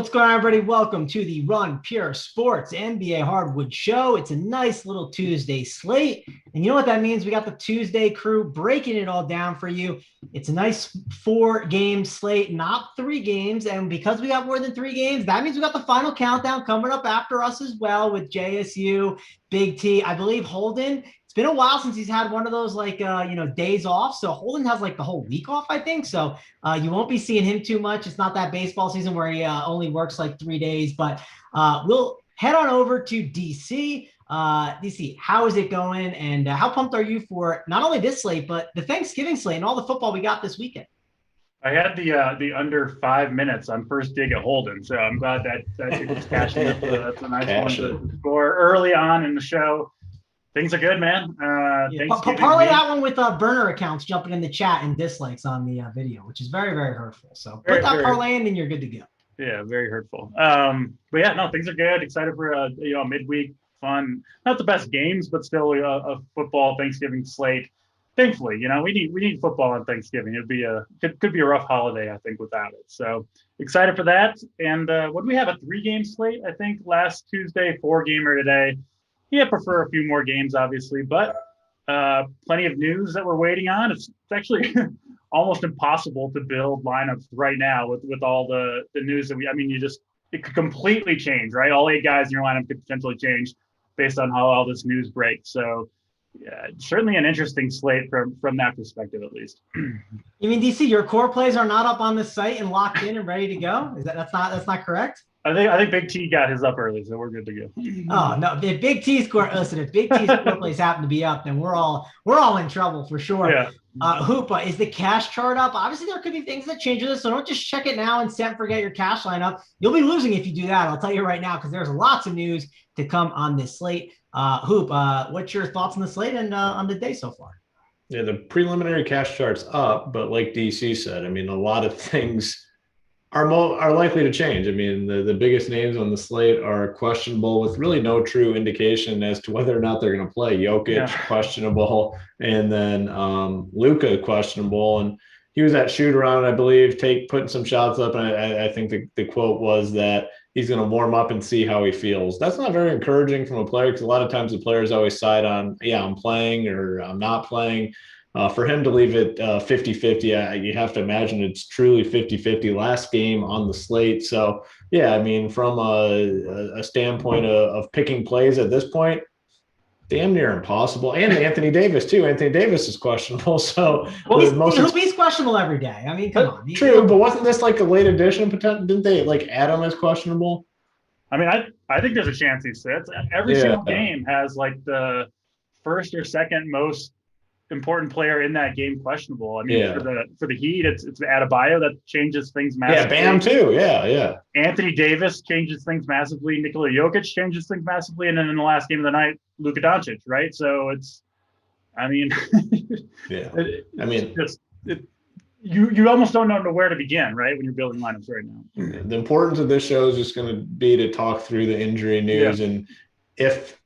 What's going on, everybody? Welcome to the Run Pure Sports NBA Hardwood Show. It's a nice little Tuesday slate. And you know what that means? We got the Tuesday crew breaking it all down for you. It's a nice 4-game slate, not 3 games. And because we got more than 3 games, that means we got the final countdown coming up after us as well with JSU, BigT. I believe Holden. It's been a while since he's had one of those days off. So Holden has like the whole week off, I think. So you won't be seeing him too much. It's not that baseball season where he only works like 3 days, but we'll head on over to DC. DC, how is it going? And how pumped are you for not only this slate, but the Thanksgiving slate and all the football we got this weekend? I had the under 5 minutes on first dig at Holden, so I'm glad that ticket's cashing up. That's a nice one to score early on in the show. Things are good, man. Parlay that one with burner accounts jumping in the chat and dislikes on the video, which is very, very hurtful. So put that parlay in and you're good to go. Yeah, very hurtful. But yeah, no, things are good. Excited for midweek fun. Not the best games, but still a football Thanksgiving slate. Thankfully, we need football on Thanksgiving. Could be a rough holiday, I think, without it. So excited for that. And what do we have? A 3-game slate, I think, last Tuesday, 4-gamer today. Yeah, prefer a few more games, obviously, but plenty of news that we're waiting on. It's actually almost impossible to build lineups right now with all the news that it could completely change, right? All 8 guys in your lineup could potentially change based on how all this news breaks. So yeah, certainly an interesting slate from that perspective, at least. You mean, DC, your core plays are not up on the site and locked in and ready to go? That's not correct? I think Big T got his up early, so we're good to go. Oh no! If Big T's core plays happen to be up, then we're all in trouble for sure. Yeah. Hoopa, is the cash chart up? Obviously, there could be things that change this, so don't just check it now and set and forget your cash lineup. You'll be losing if you do that. I'll tell you right now, because there's lots of news to come on this slate. Hoop, what's your thoughts on the slate and on the day so far? Yeah, the preliminary cash chart's up, but like DC said, a lot of things are likely to change. The biggest names on the slate are questionable with really no true indication as to whether or not they're going to play. Jokic, questionable, and then Luka, questionable. And he was at shoot around, I believe, putting some shots up. And I think the quote was that he's going to warm up and see how he feels. That's not very encouraging from a player, because a lot of times the players always side on, I'm playing or I'm not playing. For him to leave it 50-50, you have to imagine it's truly 50-50 last game on the slate. So, yeah, from a standpoint of picking plays at this point, damn near impossible. And Anthony Davis, too. Anthony Davis is questionable. So, he's questionable every day. Come on. True, but wasn't this like a late addition? Didn't they add him as questionable? I think there's a chance he sits. Every single game has like the first or second most important player in that game questionable. For the Heat, it's Adebayo that changes things massively. Yeah, Bam too. Yeah. Anthony Davis changes things massively. Nikola Jokic changes things massively, and then in the last game of the night, Luka Doncic. Right. So it's, you almost don't know where to begin, right, when you're building lineups right now. The importance of this show is just going to be to talk through the injury news and if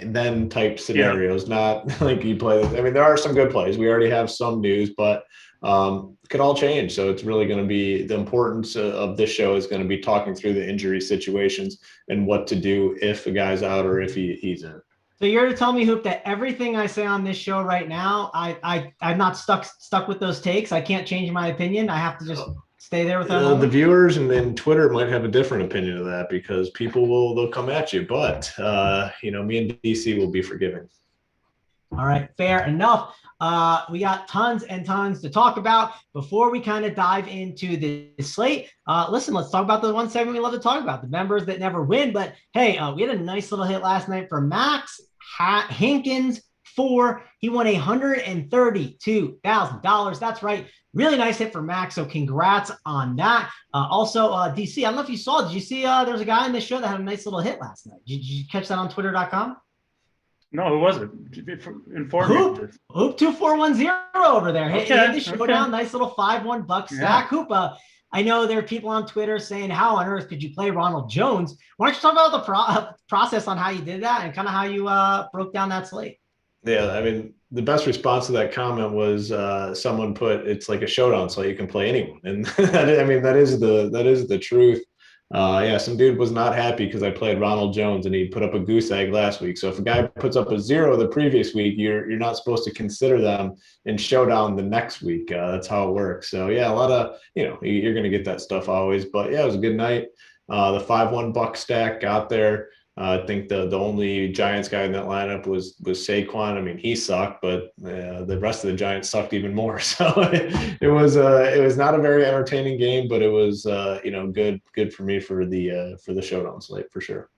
then type scenarios, not like you play. There are some good plays. We already have some news, but it could all change. So it's really going to be the importance of this show is going to be talking through the injury situations and what to do if a guy's out or if he's in. So you're to tell me, Hoop, that everything I say on this show right now, I'm not stuck with those takes. I can't change my opinion. I have to just stay there with that. The viewers and then Twitter might have a different opinion of that, because they'll come at you. But me and DC will be forgiving. All right, fair enough. We got tons and tons to talk about before we kind of dive into the slate. Listen, let's talk about the one segment we love to talk about, the members that never win. But hey, we had a nice little hit last night for Max Hankins 4. He won $132,000. That's right. Really nice hit for Max. So congrats on that. Also, DC, I don't know if you saw, did you see there's a guy in this show that had a nice little hit last night? Did you catch that on twitter.com? No, who was it? Inform me. Hoop 2410 over there. Hey, the Showdown, nice little 5-1 buck stack. Hoop, I know there are people on Twitter saying, how on earth could you play Ronald Jones? Why don't you talk about the process on how you did that and kind of how you broke down that slate? Yeah, the best response to that comment was someone put, it's like a showdown, so you can play anyone, and that is the truth. Yeah, some dude was not happy because I played Ronald Jones and he put up a goose egg last week. So if a guy puts up a 0 the previous week, you're not supposed to consider them in Showdown the next week. That's how it works. So yeah, a lot of you're gonna get that stuff always. But yeah, it was a good night. The 5-1 buck stack got there. I think the only Giants guy in that lineup was Saquon. I mean, he sucked, but the rest of the Giants sucked even more. So it was not a very entertaining game, but it was good for me for the Showdown slate for sure.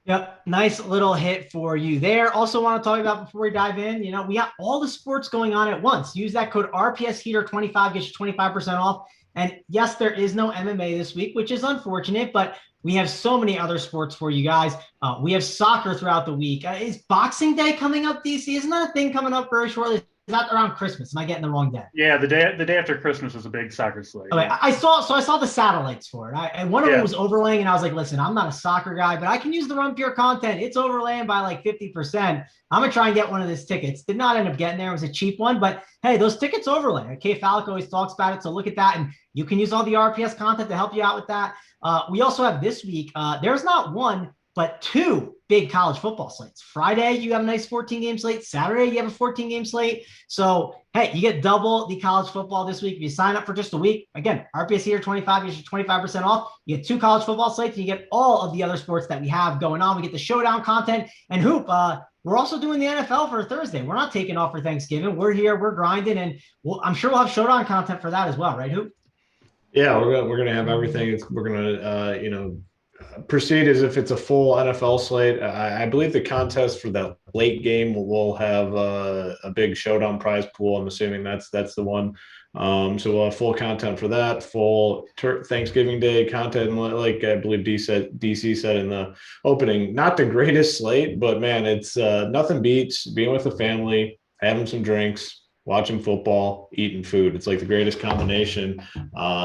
Yep. Nice little hit for you there. Also want to talk about before we dive in, we got all the sports going on at once. Use that code RPS Heater 25, get you 25% off. And yes, there is no MMA this week, which is unfortunate, but we have so many other sports for you guys. We have soccer throughout the week. Is Boxing Day coming up, DC? Isn't that a thing coming up very shortly? Is that around Christmas? Am I getting the wrong day? Yeah, the day after Christmas is a big soccer slate. Okay, I saw the satellites for it. And one of them was overlaying, and I was like, listen, I'm not a soccer guy, but I can use the Run Pure content. It's overlaying by like 50%. I'm gonna try and get one of these tickets. Did not end up getting there. It was a cheap one, but hey, those tickets overlay. Kay Fallick always talks about it, so look at that, and you can use all the RPS content to help you out with that. We also have this week, there's not one, but 2 big college football slates. Friday, you have a nice 14-game slate. Saturday, you have a 14-game slate. So, hey, you get double the college football this week. If you sign up for just a week, again, RPS Heater 25, you get 25% off. You get 2 college football slates, and you get all of the other sports that we have going on. We get the Showdown content. And Hoop, we're also doing the NFL for Thursday. We're not taking off for Thanksgiving. We're here. We're grinding. And I'm sure we'll have Showdown content for that as well, right, Hoop? Yeah, we're gonna have everything. We're gonna proceed as if it's a full NFL slate. I believe the contest for that late game will have a big Showdown prize pool. I'm assuming that's the one. So we'll have full content for that, full Thanksgiving Day content, like I believe DC said in the opening. Not the greatest slate, but man, it's nothing beats being with the family, having some drinks, watching football, eating food. It's like the greatest combination.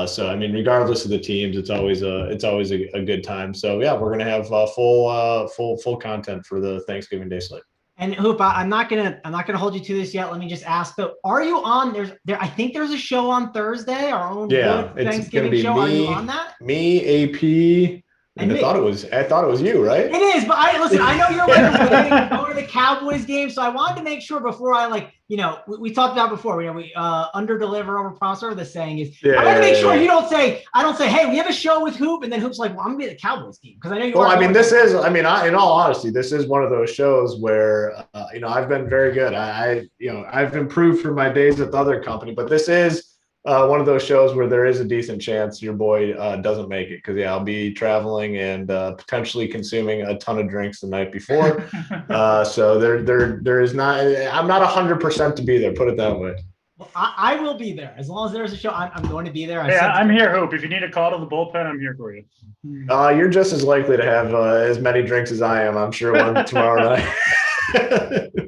So I mean, regardless of the teams, it's always a good time. So yeah, we're gonna have full content for the Thanksgiving Day slate. And Hoop, I'm not gonna hold you to this yet. Let me just ask though, are you on there? I think there's a show on Thursday, our own Thanksgiving show. Are you on that? Me, AP. And I thought it was you, right? It is, but I know you're like going to the Cowboys game, so I wanted to make sure before I we talked about before, we under deliver over promise, whatever the saying is. I want to make sure I don't say, hey, we have a show with Hoop, and then Hoop's like, well, I'm gonna be at the Cowboys game because I know you. Well, in all honesty, this is one of those shows where I've been very good. I've improved from my days at the other company, but this is one of those shows where there is a decent chance your boy doesn't make it because I'll be traveling and potentially consuming a ton of drinks the night before. So there is not. I'm not 100% to be there. Put it that way. Well, I will be there as long as there's a show. I'm going to be there. I'm here, Hoop. If you need a call to the bullpen, I'm here for you. You're just as likely to have as many drinks as I am. I'm sure one tomorrow night.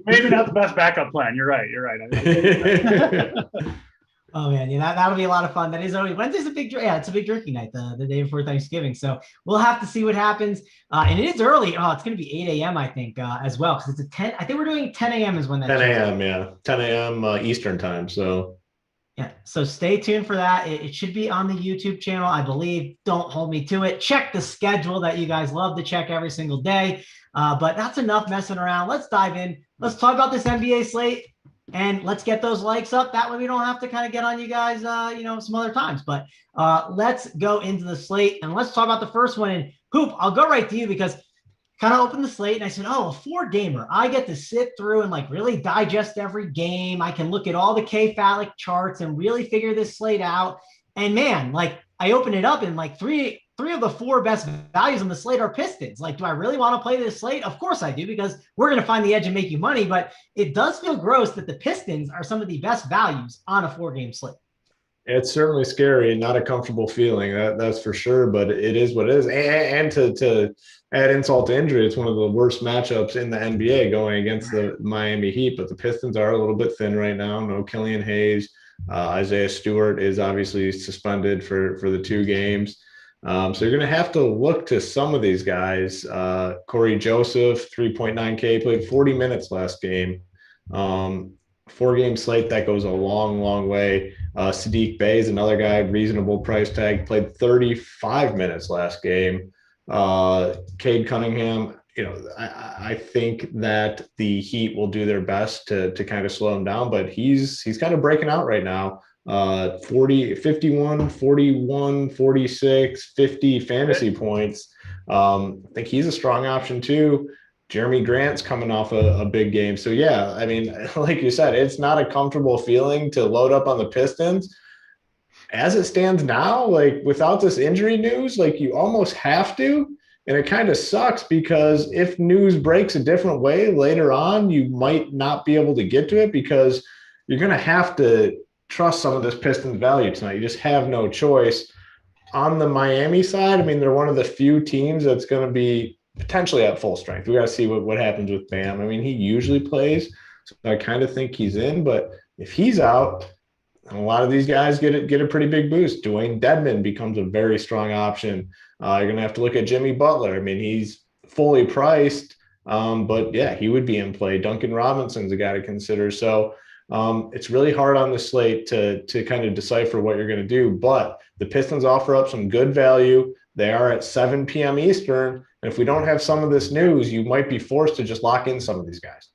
Maybe not the best backup plan. You're right. Oh man, that'll be a lot of fun. That is always Wednesday's a big it's a big drinking night, the day before Thanksgiving. So we'll have to see what happens. And it is early. Oh, it's going to be 8 a.m. I think as well because it's a 10. I think we're doing 10 a.m. is when that 10 a.m. Yeah, 10 a.m. Eastern time. So yeah, so stay tuned for that. It should be on the YouTube channel, I believe. Don't hold me to it. Check the schedule that you guys love to check every single day. But that's enough messing around. Let's dive in. Let's talk about this NBA slate. And let's get those likes up. That way we don't have to kind of get on you guys, some other times. But let's go into the slate and let's talk about the first one. And Hoop, I'll go right to you because kind of opened the slate and I said, oh, a 4-gamer. I get to sit through and really digest every game. I can look at all the Kay Fallick charts and really figure this slate out. And man, I open it up and three of the 4 best values on the slate are Pistons. Do I really want to play this slate? Of course I do, because we're going to find the edge and make you money. But it does feel gross that the Pistons are some of the best values on a 4-game slate. It's certainly scary and not a comfortable feeling. That's for sure. But it is what it is. And to add insult to injury, it's one of the worst matchups in the NBA going against the Miami Heat. But the Pistons are a little bit thin right now. No Killian Hayes. Isaiah Stewart is obviously suspended for the 2 games. So you're going to have to look to some of these guys. Corey Joseph, 3.9K, played 40 minutes last game. 4-game slate, that goes a long, long way. Sadiq Bey is another guy, reasonable price tag, played 35 minutes last game. Cade Cunningham, I think that the Heat will do their best to kind of slow him down, but he's kind of breaking out right now. 40, 51, 41, 46, 50 fantasy points. I think he's a strong option too. Jeremy Grant's coming off a big game. So yeah, I mean, like you said, it's not a comfortable feeling to load up on the Pistons. As it stands now, like without this injury news, like you almost have to. And it kind of sucks because if news breaks a different way later on, you might not be able to get to it because you're going to have to trust some of this Pistons value tonight. You just have no choice. On the Miami side, I mean, they're one of the few teams that's going to be potentially at full strength. We got to see what happens with Bam. I mean, he usually plays, so I kind of think he's in. But if he's out, a lot of these guys get a pretty big boost. Dwayne Dedmon becomes a very strong option. You're going to have to look at Jimmy Butler. I mean, he's fully priced, but yeah, he would be in play. Duncan Robinson's a guy to consider. So it's really hard on the slate to kind of decipher what you're going to do. But the Pistons offer up some good value. They are at 7 p.m. Eastern. And if we don't have some of this news, you might be forced to just lock in some of these guys.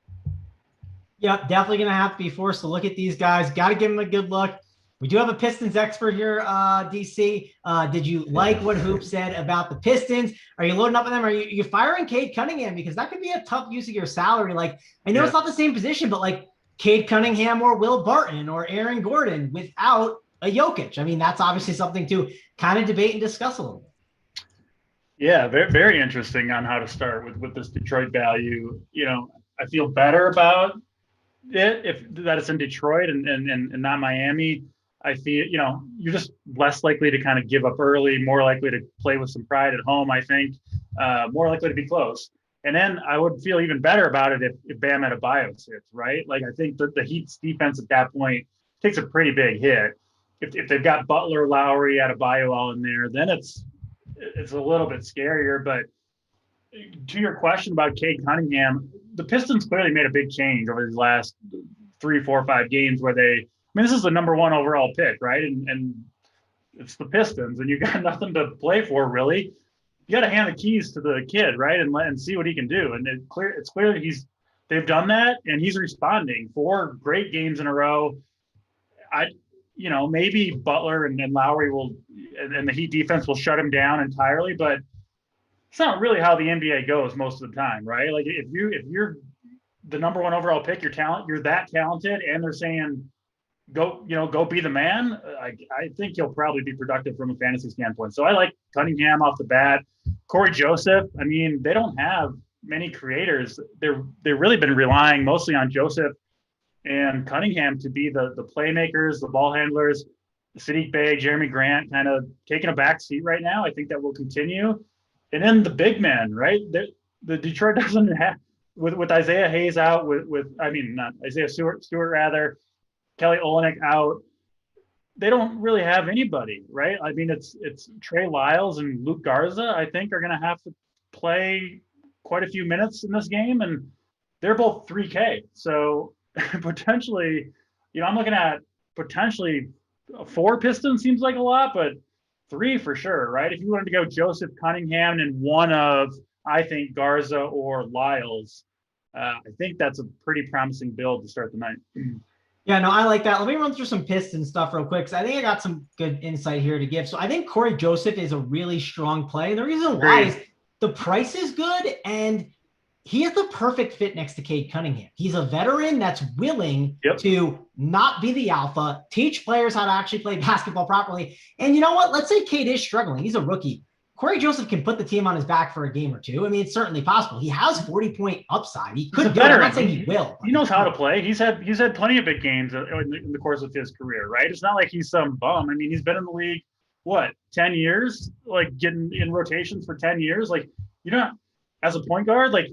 Yeah, definitely going to have to be forced to look at these guys. Got to give them a good look. We do have a Pistons expert here, DC. Did you like what Hoop said about the Pistons? Are you loading up on them? Are you firing Cade Cunningham? Because that could be a tough use of your salary. Like, I know it's not the same position, but like Cade Cunningham or Will Barton or Aaron Gordon without a Jokic. I mean, that's obviously something to kind of debate and discuss a little bit. Yeah, very, very interesting on how to start with this Detroit value. I feel better about it if that it's in Detroit and not Miami. I feel, you're just less likely to kind of give up early, more likely to play with some pride at home, I think, more likely to be close. And then I would feel even better about it if Bam had a bio sits, right? Like, I think that the Heat's defense at that point takes a pretty big hit. If they've got Butler, Lowry, Adebayo all in there, then it's a little bit scarier. But to your question about Cade Cunningham, the Pistons clearly made a big change over these last 3, 4, 5 games where this is the number 1 overall pick, right? And it's the Pistons, and you got nothing to play for, really. You got to hand the keys to the kid, right, and see what he can do. And it's clear that they've done that, and he's responding. 4 great games in a row. Maybe Butler and Lowry and the Heat defense will shut him down entirely, but it's not really how the NBA goes most of the time, right? Like if you're the number 1 overall pick, you're that talented, and they're saying go be the man. I think he'll probably be productive from a fantasy standpoint. So I like Cunningham off the bat. Corey Joseph. I mean, they don't have many creators. They've really been relying mostly on Joseph and Cunningham to be the playmakers, the ball handlers. Sadiq Bey, Jeremy Grant kind of taking a back seat right now. I think that will continue. And then the big men, right? The Detroit doesn't have with Isaiah Hayes out, not Isaiah Stewart rather, Kelly Olynyk out. They don't really have anybody, right? I mean, it's Trey Lyles and Luke Garza, I think, are going to have to play quite a few minutes in this game, and they're both 3K. So potentially, I'm looking at potentially 4 Pistons seems like a lot, but 3 for sure, right? If you wanted to go Joseph, Cunningham, and one of, I think, Garza or Lyles, I think that's a pretty promising build to start the night. Yeah, no, I like that. Let me run through some Piston stuff real quick, because I think I got some good insight here to give. So I think Corey Joseph is a really strong play. And the reason why is the price is good, and he is the perfect fit next to Cade Cunningham. He's a veteran that's willing to not be the alpha, teach players how to actually play basketball properly. And you know what? Let's say Cade is struggling. He's a rookie. Corey Joseph can put the team on his back for a game or 2. I mean, it's certainly possible. He has 40-point upside. He could do it. I'm not saying he will. He knows how to play. He's had plenty of big games in the course of his career, right? It's not like he's some bum. I mean, he's been in the league, 10 years? Like, getting in rotations for 10 years? Like, as a point guard, like,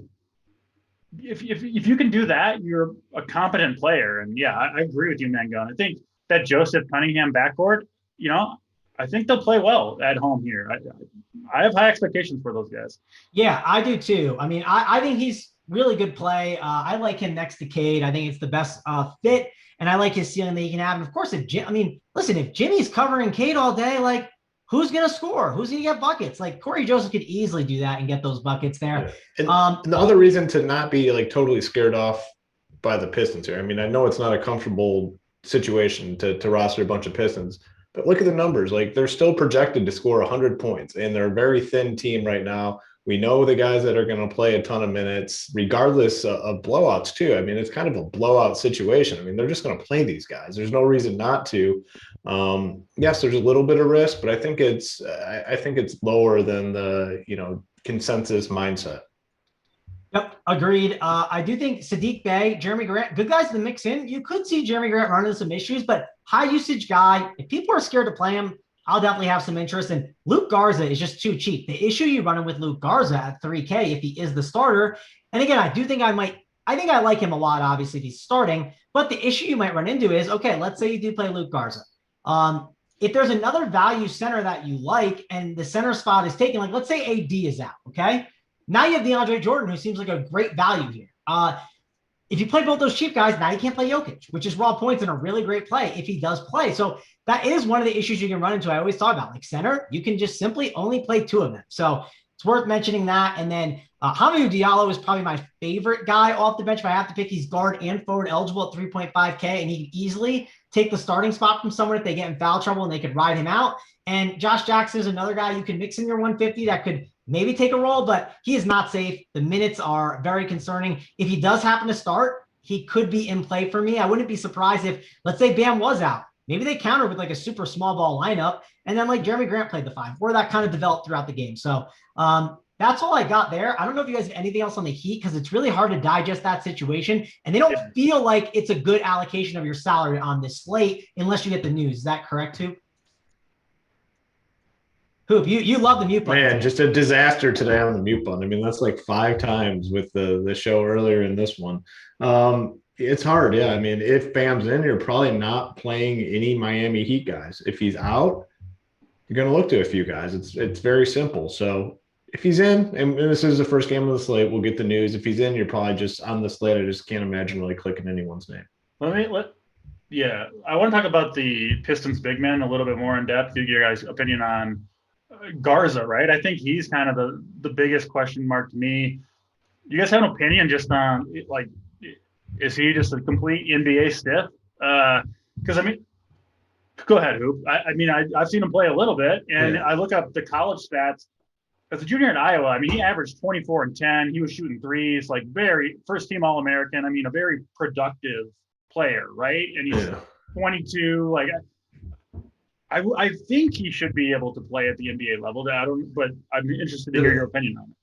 if you can do that, you're a competent player. And yeah, I agree with you, Mangun. I think that Joseph Cunningham backcourt, I think they'll play well at home here. I have high expectations for those guys. Yeah, I do too. I mean, I think he's really good play. I like him next to Cade. I think it's the best fit, and I like his ceiling that he can have. And of course, if listen, if Jimmy's covering Cade all day, like who's going to score? Who's going to get buckets? Like Corey Joseph could easily do that and get those buckets there. Yeah. And the other reason to not be like totally scared off by the Pistons here. I mean, I know it's not a comfortable situation to roster a bunch of Pistons, but look at the numbers. Like they're still projected to score 100 points, and they're a very thin team right now. We know the guys that are going to play a ton of minutes, regardless of blowouts too. I mean, it's kind of a blowout situation. I mean, they're just going to play these guys. There's no reason not to. Yes, there's a little bit of risk, but I think it's lower than the consensus mindset. Yep, agreed. I do think Sadiq Bey, Jeremy Grant, good guys to mix in. You could see Jeremy Grant run into some issues, but high usage guy. If people are scared to play him, I'll definitely have some interest. And Luke Garza is just too cheap. The issue you run in with Luke Garza at 3K if he is the starter. And again, I think I like him a lot, obviously, if he's starting. But the issue you might run into is, okay, let's say you do play Luke Garza. If there's another value center that you like and the center spot is taken, like let's say AD is out, okay? Now you have DeAndre Jordan, who seems like a great value here. If you play both those cheap guys, now you can't play Jokic, which is raw points and a really great play if he does play. So that is one of the issues you can run into. I always talk about like center, you can just simply only play two of them. So it's worth mentioning that. And then Hamidou Diallo is probably my favorite guy off the bench. If I have to pick, he's guard and forward eligible at 3.5K, and he can easily take the starting spot from someone if they get in foul trouble and they could ride him out. And Josh Jackson is another guy you can mix in your 150 that could maybe take a role, but he is not safe. The minutes are very concerning. If he does happen to start, he could be in play for me. I wouldn't be surprised if, let's say Bam was out. Maybe they counter with like a super small ball lineup, and then like Jeremy Grant played the 5, where that kind of developed throughout the game. So that's all I got there. I don't know if you guys have anything else on the Heat, because it's really hard to digest that situation, and they don't feel like it's a good allocation of your salary on this slate unless you get the news. Is that correct, too? Hoop, you love the mute button. Man, just a disaster today on the mute button. I mean, that's like 5 times with the show earlier in this one. It's hard, yeah. I mean, if Bam's in, you're probably not playing any Miami Heat guys. If he's out, you're going to look to a few guys. It's very simple. So if he's in, and this is the first game of the slate, we'll get the news. If he's in, you're probably just on the slate. I just can't imagine really clicking anyone's name. I want to talk about the Pistons big men a little bit more in depth. Get your guys' opinion on Garza, right? I think he's kind of the biggest question mark to me. You guys have an opinion just on like, is he just a complete NBA stiff? Because I mean, go ahead, Hoop. I've seen him play a little bit, and I look up the college stats. As a junior in Iowa, I mean, he averaged 24 and 10. He was shooting threes, like very first team All-American. I mean, a very productive player, right? And he's 22. Like, I think he should be able to play at the NBA level. But I'm interested to hear your opinion on it.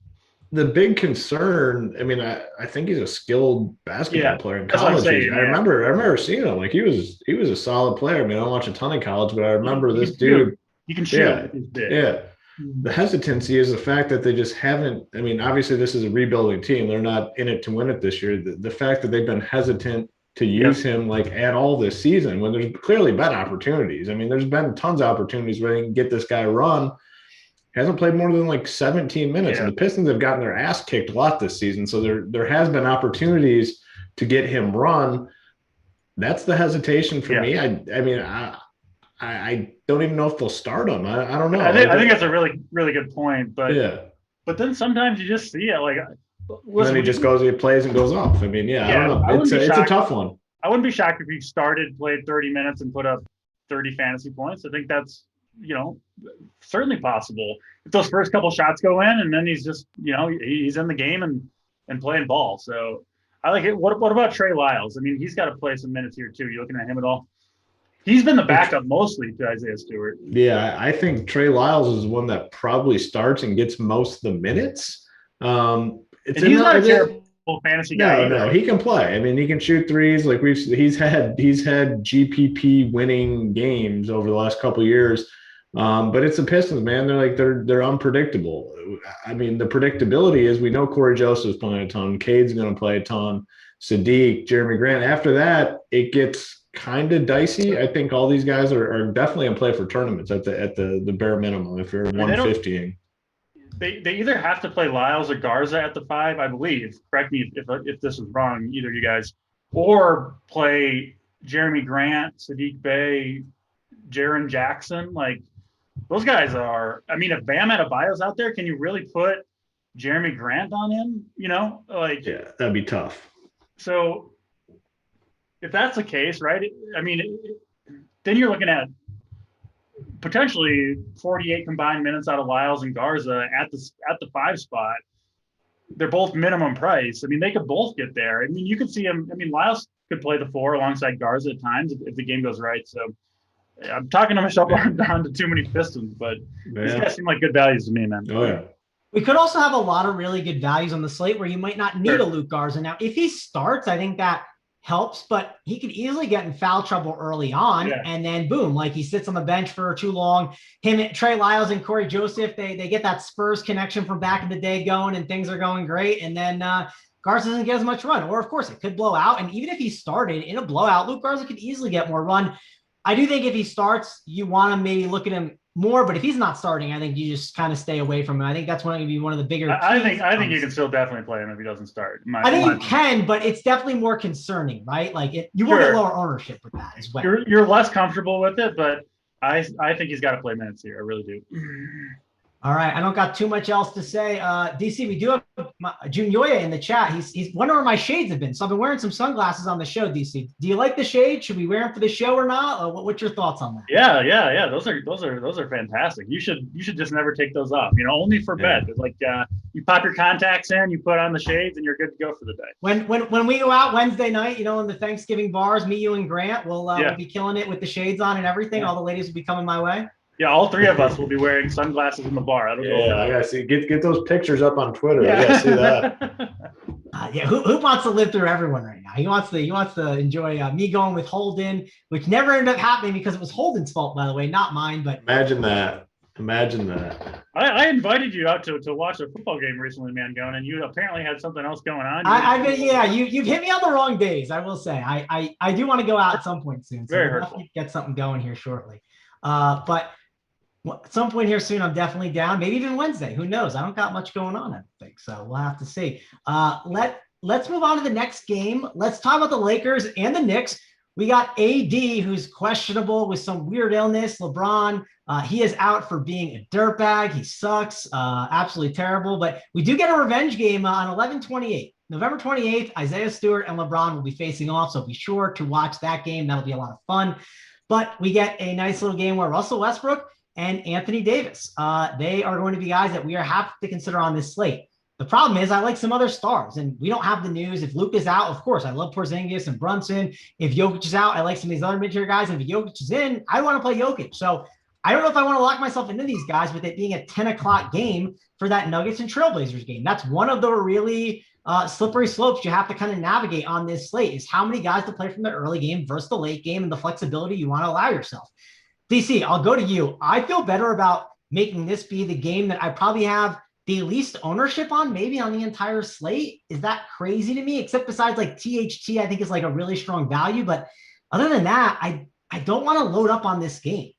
The big concern, I mean, I think he's a skilled basketball player in college. I remember seeing him. Like he was a solid player. I mean, I don't watch a ton of college, but I remember this dude. He can shoot. Yeah. The hesitancy is the fact that they just haven't. I mean, obviously this is a rebuilding team. They're not in it to win it this year. The fact that they've been hesitant to use him like at all this season when there's clearly been opportunities. I mean, there's been tons of opportunities where they can get this guy run. He hasn't played more than like 17 minutes. And the Pistons have gotten their ass kicked a lot this season. So there has been opportunities to get him run. That's the hesitation for me. I don't even know if they'll start him. I don't know. I think that's a really, really good point. But but then sometimes you just see it like then he just goes, he plays and goes off. I mean, I don't know. It's a tough one. I wouldn't be shocked if he played 30 minutes and put up 30 fantasy points. I think that's, certainly possible. If those first couple shots go in and then he's just, he's in the game and playing ball. So I like it. What about Trey Lyles? I mean, he's got to play some minutes here too. You looking at him at all? He's been the backup mostly to Isaiah Stewart. Yeah, I think Trey Lyles is one that probably starts and gets most of the minutes. He's not a terrible fantasy guy. No, he can play. I mean, he can shoot threes. Like he's had GPP winning games over the last couple of years. But it's the Pistons, man. They're unpredictable. I mean, the predictability is we know Corey Joseph's playing a ton. Cade's going to play a ton. Sadiq, Jeremy Grant. After that, it gets kind of dicey. I think all these guys are definitely in play for tournaments at the bare minimum if you're 150ing. they either have to play Lyles or Garza at the 5, I believe. Correct me if this is wrong, either of you guys, or play Jeremy Grant, Sadiq Bey, Jaren Jackson. Like those guys are. I mean, if Bam Adebayo's out there, can you really put Jeremy Grant on him? Like that'd be tough. So if that's the case, right? I mean, then you're looking at potentially 48 combined minutes out of Lyles and Garza at the 5 spot. They're both minimum price. I mean, they could both get there. I mean, you could see him. I mean, Lyles could play the 4 alongside Garza at times if the game goes right. So I'm talking to myself down to too many Pistons, but these guys seem like good values to me, man. Oh, yeah. We could also have a lot of really good values on the slate where you might not need a Luke Garza. Now, if he starts, I think that helps, but he could easily get in foul trouble early on, and then boom, like he sits on the bench for too long. Him, Trey Lyles, and Corey Joseph, they get that Spurs connection from back in the day going, and things are going great, and then Garza doesn't get as much run. Or of course, it could blow out, and even if he started in a blowout, Luke Garza could easily get more run. I do think if he starts, you want to maybe look at him more, but if he's not starting, I think you just kind of stay away from him. I think that's going to be one of the bigger. I think you can still definitely play him if he doesn't start. I think you can, but it's definitely more concerning, right? Like you will get lower ownership with that as well. You're less comfortable with it, but I think he's got to play minutes here. I really do. All right, I don't got too much else to say. DC, we do have Junyoya in the chat. He's wondering where my shades have been. So I've been wearing some sunglasses on the show, DC. Do you like the shades? Should we wear them for the show or not? What's your thoughts on that? Yeah. Those are fantastic. You should just never take those off. Only for bed. It's like you pop your contacts in, you put on the shades, and you're good to go for the day. When we go out Wednesday night, in the Thanksgiving bars, me, you, and Grant, we'll be killing it with the shades on and everything. All the ladies will be coming my way. Yeah, all 3 of us will be wearing sunglasses in the bar. I gotta see. Get those pictures up on Twitter. I gotta see that. Who wants to live through everyone right now? He wants to enjoy me going with Holden, which never ended up happening because it was Holden's fault, by the way, not mine. But imagine that. I invited you out to watch a football game recently, Mangone, and you apparently had something else going on. You've hit me on the wrong days. I will say I do want to go out at some point soon. So Very hurtful. Get something going here shortly. But at some point here soon, I'm definitely down. Maybe even Wednesday. Who knows? I don't got much going on, I don't think. So we'll have to see. Let's move on to the next game. Let's talk about the Lakers and the Knicks. We got AD, who's questionable with some weird illness. LeBron, he is out for being a dirtbag. He sucks. Absolutely terrible. But we do get a revenge game on 11/28. November 28th, Isaiah Stewart and LeBron will be facing off. So be sure to watch that game. That'll be a lot of fun. But we get a nice little game where Russell Westbrook and Anthony Davis, they are going to be guys that we have to consider on this slate. The problem is I like some other stars, and we don't have the news. If Luke is out, of course, I love Porzingis and Brunson. If Jokic is out, I like some of these other mid-tier guys. And if Jokic is in, I want to play Jokic. So I don't know if I want to lock myself into these guys with it being a 10 o'clock game for that Nuggets and Trailblazers game. That's one of the really slippery slopes you have to kind of navigate on this slate is how many guys to play from the early game versus the late game and the flexibility you want to allow yourself. DC, I'll go to you. I feel better about making this be the game that I probably have the least ownership on, maybe on the entire slate. Is that crazy to me? Except besides like THT, I think is like a really strong value. But other than that, I don't want to load up on this game.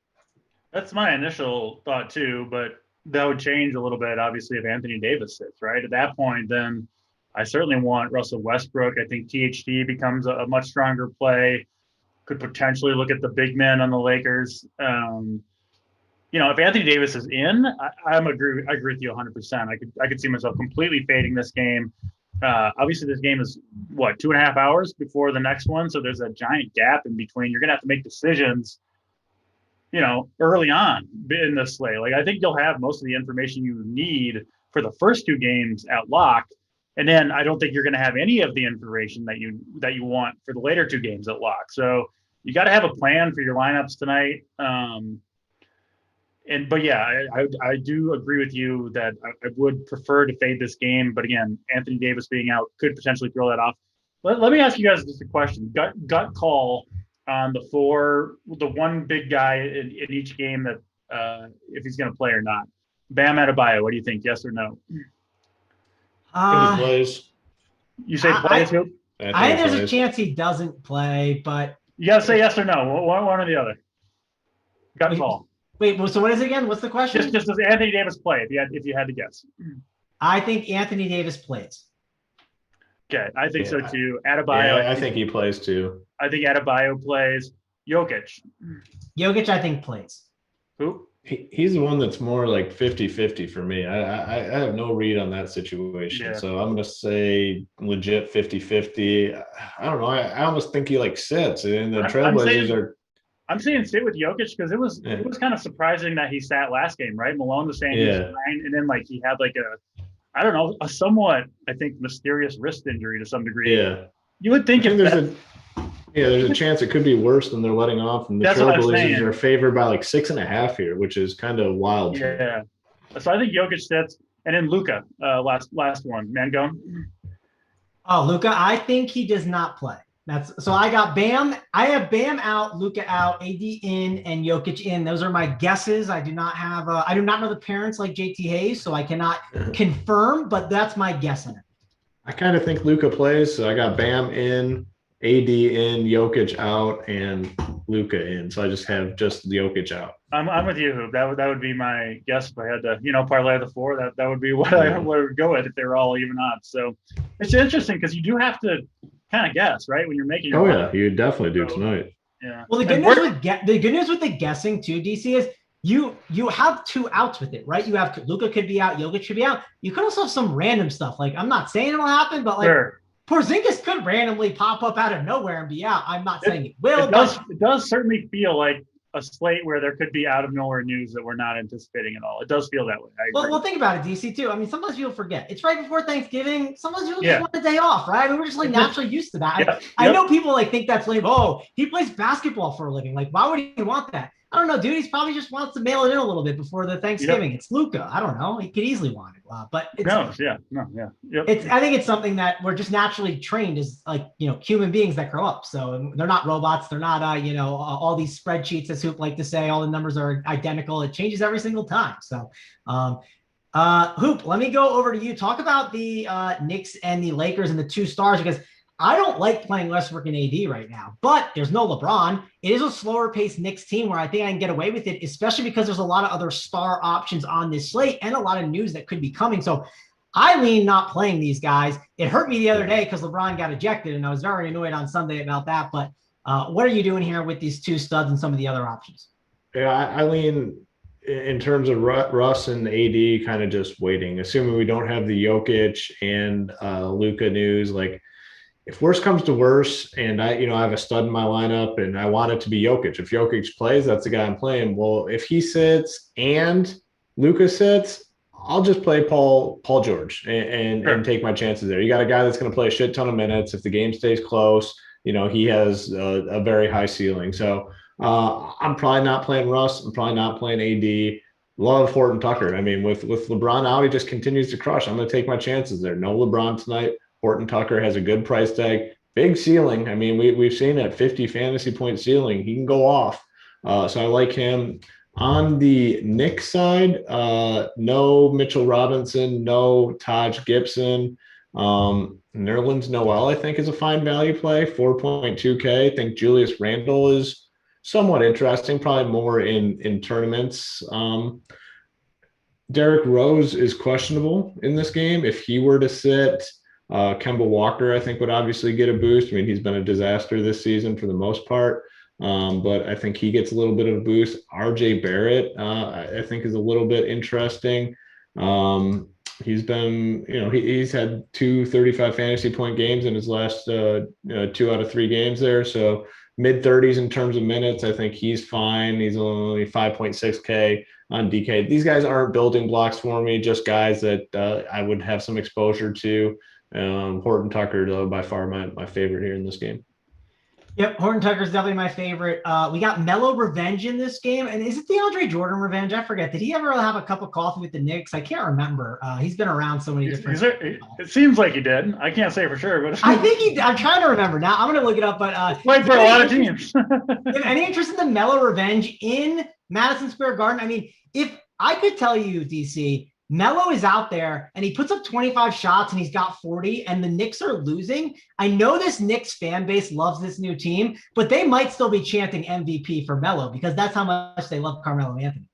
That's my initial thought too, but that would change a little bit, obviously, if Anthony Davis sits, right? At that point, then I certainly want Russell Westbrook. I think THT becomes a much stronger play. Could potentially look at the big men on the Lakers. If Anthony Davis is in, I agree with you 100%. I could see myself completely fading this game. Obviously, this game is 2.5 hours before the next one, so there's a giant gap in between. You're gonna have to make decisions, early on in this slate. Like I think you'll have most of the information you need for the first 2 games at lock, and then I don't think you're gonna have any of the information that you want for the later 2 games at lock. So you got to have a plan for your lineups tonight. I do agree with you that I would prefer to fade this game. But again, Anthony Davis being out could potentially throw that off. Let me ask you guys just a question. Gut call on the one big guy in each game that if he's going to play or not. Bam Adebayo, what do you think? Yes or no? He plays. You say play too? I think there's a chance he doesn't play, but you got to say yes or no. One or the other. Gut call. Wait, well, so what is it again? What's the question? Just does Anthony Davis play if you had to guess? I think Anthony Davis plays. Okay, I think so too. Adebayo. Yeah, I think he plays too. I think Adebayo plays. Jokic. Jokic, I think plays. Who? He's the one that's more like 50-50 for me. I have no read on that situation. Yeah. So I'm going to say legit 50-50. I don't know. I almost think he like sits. And the Trailblazers are. I'm saying sit with Jokic because it was kind of surprising that he sat last game, right? Malone was saying he was fine, and then like he had like a somewhat, I think, mysterious wrist injury to some degree. Yeah. You would think there's a chance it could be worse than they're letting off, and the Trailblazers are favored by like 6.5 here, which is kind of wild. Yeah. So I think Jokic sits, and then Luka, last one. Mangone. Oh, Luka, I think he does not play. So I got Bam. I have Bam out, Luka out, AD in, and Jokic in. Those are my guesses. I do not have. I do not know the parents like JT Hayes, so I cannot confirm. But that's my guess on it. I kind of think Luka plays, so I got Bam in, AD in, Jokic out, and Luka in. So I just have just Jokic out. I'm with you, Hoop. That would be my guess if I had to, parlay the four. That would be what I would go with if they were all even odds. So it's interesting because you do have to kind of guess, right, when you're making your money. You definitely do tonight. Yeah. Well, the good news with the guessing too, DC, is you have two outs with it, right? You have Luka could be out, Jokic should be out. You could also have some random stuff. Like, I'm not saying it'll happen, but like Porzingis could randomly pop up out of nowhere and be out. I'm not saying it will. It does certainly feel like a slate where there could be out of nowhere news that we're not anticipating at all. It does feel that way. Well, think about it, DC, too. I mean, sometimes people forget. It's right before Thanksgiving. Sometimes people just want a day off, right? I mean, we're just like naturally used to that. I know people like think that's like, oh, he plays basketball for a living. Like, why would he want that? I don't know, dude. He probably just wants to mail it in a little bit before the Thanksgiving. It's Luka. I don't know. He could easily want it. But it's, I think it's something that we're just naturally trained as like, human beings that grow up. So they're not robots. They're not, all these spreadsheets, as Hoop like to say, all the numbers are identical. It changes every single time. So, Hoop, let me go over to you. Talk about the Knicks and the Lakers and the two stars, because I don't like playing Westbrook and AD right now, but there's no LeBron. It is a slower paced Knicks team where I think I can get away with it, especially because there's a lot of other star options on this slate and a lot of news that could be coming. So I lean not playing these guys. It hurt me the other day because LeBron got ejected, and I was very annoyed on Sunday about that. But what are you doing here with these two studs and some of the other options? Yeah, I lean in terms of Russ and AD kind of just waiting, assuming we don't have the Jokic and Luka news. Like, if worse comes to worse, and I have a stud in my lineup, and I want it to be Jokic. If Jokic plays, that's the guy I'm playing. Well, if he sits and Luka sits, I'll just play Paul George and take my chances there. You got a guy that's going to play a shit ton of minutes. If the game stays close, he has a very high ceiling. So I'm probably not playing Russ. I'm probably not playing AD. Love Horton Tucker. I mean, with LeBron out, he just continues to crush. I'm going to take my chances there. No LeBron tonight. Horton Tucker has a good price tag, big ceiling. I mean, we've seen that 50 fantasy point ceiling. He can go off. So I like him. On the Knicks side, no Mitchell Robinson, no Taj Gibson. Nerlens Noel, I think, is a fine value play, 4.2K. I think Julius Randle is somewhat interesting, probably more in tournaments. Derrick Rose is questionable in this game. If he were to sit, Kemba Walker, I think, would obviously get a boost. I mean, he's been a disaster this season for the most part, but I think he gets a little bit of a boost. RJ Barrett, I think, is a little bit interesting. He's been, he's had 2 35 fantasy point games in his last 2 out of 3 games there. So mid-30s in terms of minutes. I think he's fine. He's only 5.6K on DK. These guys aren't building blocks for me, just guys that I would have some exposure to. Horton Tucker, though, by far my favorite here in this game. Yep, Horton Tucker is definitely my favorite. We got Melo revenge in this game. And is it the Andre Jordan revenge? I forget. Did he ever have a cup of coffee with the Knicks? I can't remember. He's been around so many different. It seems like he did. I can't say for sure, but I think he. I'm trying to remember now. I'm going to look it up. But played for a lot of teams. Any interest in the Melo revenge in Madison Square Garden? I mean, if I could tell you, DC, Melo is out there and he puts up 25 shots and he's got 40 and the Knicks are losing. I know this Knicks fan base loves this new team, but they might still be chanting MVP for Melo because that's how much they love Carmelo Anthony.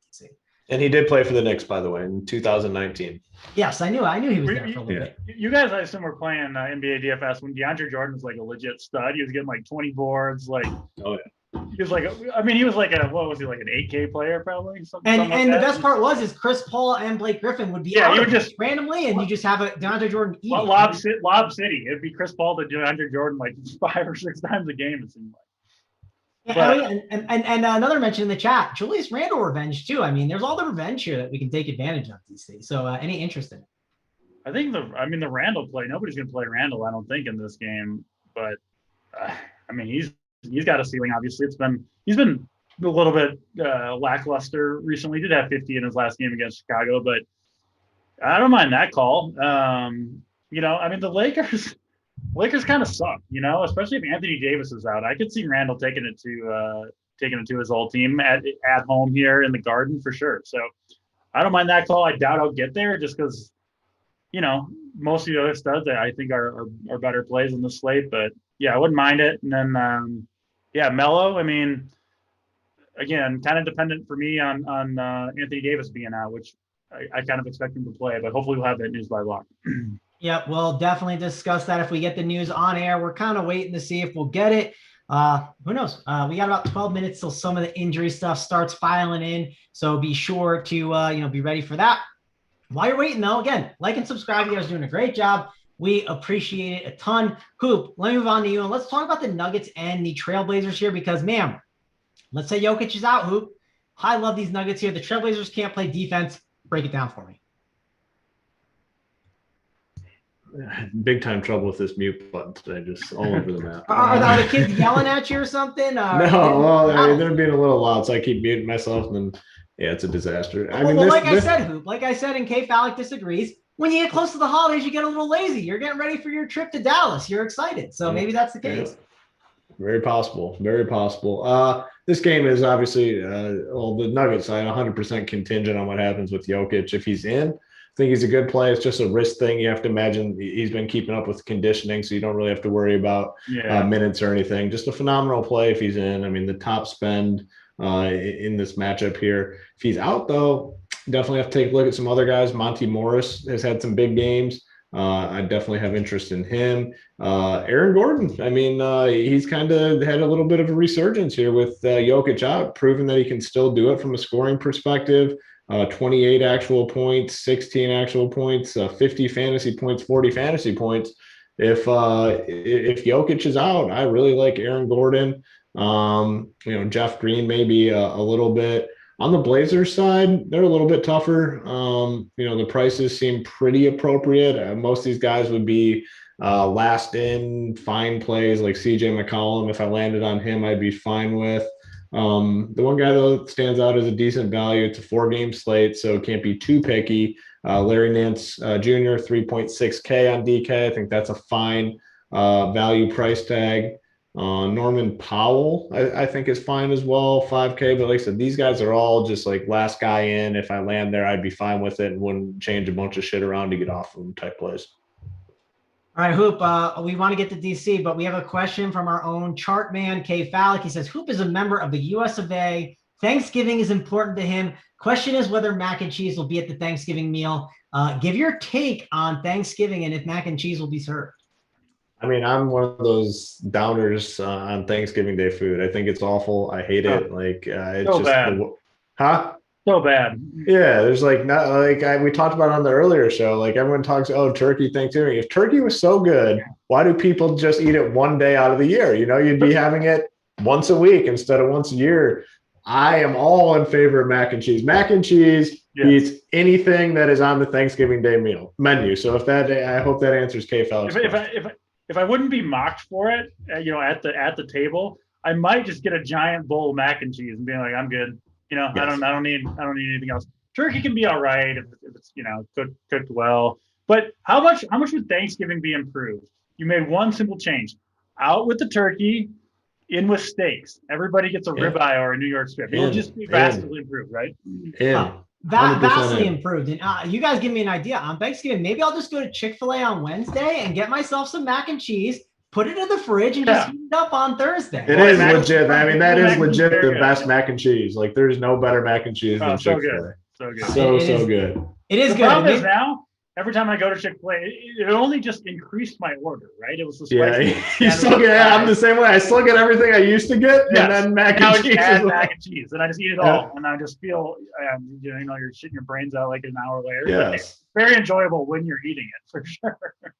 And he did play for the Knicks, by the way, in 2019. Yes, I knew he was there for a little bit. You guys, I assume, were playing NBA DFS when DeAndre Jordan was like a legit stud. He was getting like 20 boards. Like, oh yeah. He was like, he was like what was he, like an 8K player probably? And the best part is Chris Paul and Blake Griffin would be you would just randomly, and you just have a DeAndre Jordan eat. Lob City. It'd be Chris Paul to DeAndre Jordan like 5 or 6 times a game. It seemed like. And another mention in the chat, Julius Randle revenge too. I mean, there's all the revenge here that we can take advantage of these days. So any interest in it? I think the Randle play. Nobody's gonna play Randle, I don't think, in this game. But I mean, he's got a ceiling. Obviously, he's been a little bit lackluster recently. He did have 50 in his last game against Chicago, but I don't mind that call. I mean, the Lakers kind of suck, especially if Anthony Davis is out. I could see Randle taking it to his old team at home here in the Garden for sure. So I don't mind that call. I doubt I'll get there just because, most of the other studs I think are better plays in the slate. But yeah, I wouldn't mind it. And then Melo. I mean, again, kind of dependent for me on Anthony Davis being out, which I kind of expect him to play. But hopefully we'll have that news by lock. Yep, we'll definitely discuss that if we get the news on air. We're kind of waiting to see if we'll get it. Who knows? We got about 12 minutes till some of the injury stuff starts filing in. So be sure to, be ready for that. While you're waiting, though, again, like and subscribe. You guys are doing a great job. We appreciate it a ton. Hoop, let me move on to you. And let's talk about the Nuggets and the Trailblazers here because, man, let's say Jokic is out, Hoop. I love these Nuggets here. The Trailblazers can't play defense. Break it down for me. Big time trouble with this mute button today, just all over the map. Are the kids yelling at you or something? No, well, they're being a little loud, so I keep muting myself, and then, it's a disaster. I said, Hoop, like I said, and K Fallick disagrees. When you get close to the holidays, you get a little lazy. You're getting ready for your trip to Dallas. You're excited. So maybe that's the case. Very possible. Very possible. This game is obviously, the Nuggets side 100% contingent on what happens with Jokic. If he's in, I think he's a good play. It's just a risk thing. You have to imagine he's been keeping up with conditioning, so you don't really have to worry about minutes or anything. Just a phenomenal play if he's in. I mean, the top spend in this matchup here. If he's out, though, definitely have to take a look at some other guys. Monty Morris has had some big games. I definitely have interest in him. Aaron Gordon, I mean, he's kind of had a little bit of a resurgence here with Jokic out, proving that he can still do it from a scoring perspective. 28 actual points, 16 actual points, 50 fantasy points, 40 fantasy points. If Jokic is out, I really like Aaron Gordon. Jeff Green maybe a little bit. On the Blazers side, they're a little bit tougher. The prices seem pretty appropriate. Most of these guys would be last in, fine plays like CJ McCollum. If I landed on him, I'd be fine with. The one guy, though, that stands out as a decent value. It's a 4-game slate, so it can't be too picky. Larry Nance Jr., 3.6K on DK. I think that's a fine value price tag. Norman Powell, I think, is fine as well, 5K. But like I said, these guys are all just like last guy in. If I land there, I'd be fine with it and wouldn't change a bunch of shit around to get off of them type plays. All right, Hoop, we want to get to DC, but we have a question from our own chart man, K Fallick. He says, Hoop is a member of the US of A. Thanksgiving is important to him. Question is whether mac and cheese will be at the Thanksgiving meal. Give your take on Thanksgiving and if mac and cheese will be served. I mean, I'm one of those downers on Thanksgiving Day food. I think it's awful. I hate it. Like, it's so just bad. So bad. Yeah, there's we talked about on the earlier show. Like, everyone talks, turkey Thanksgiving. If turkey was so good, why do people just eat it one day out of the year? You'd be having it once a week instead of once a year. I am all in favor of mac and cheese. Mac and cheese beats anything that is on the Thanksgiving Day menu. So I hope that answers K Fallick's question. If I wouldn't be mocked for it, at the table, I might just get a giant bowl of mac and cheese and be like, I'm good. Yes. I don't need anything else. Turkey can be all right if it's cooked well. But how much would Thanksgiving be improved? You made one simple change: out with the turkey, in with steaks. Everybody gets a ribeye or a New York strip. It'll just be vastly improved, right? Vastly improved. And you guys give me an idea. On Thanksgiving, maybe I'll just go to Chick-fil-A on Wednesday and get myself some mac and cheese, put it in the fridge, and just heat it up on Thursday. It is legit. I mean, that is legit the best mac and cheese. Like, there's no better mac and cheese than Chick-fil-A. So good. So good. It is the good. The problem is now, every time I go to Chick-fil-A, it only just increased my order, right? It was the spicy. Yeah, you still get. I'm the same way. I still get everything I used to get, yes. and then mac now and cheese. Add mac and cheese, and I just eat it all, and I just feel, you're shitting your brains out like an hour later. Yes. Very enjoyable when you're eating it, for sure.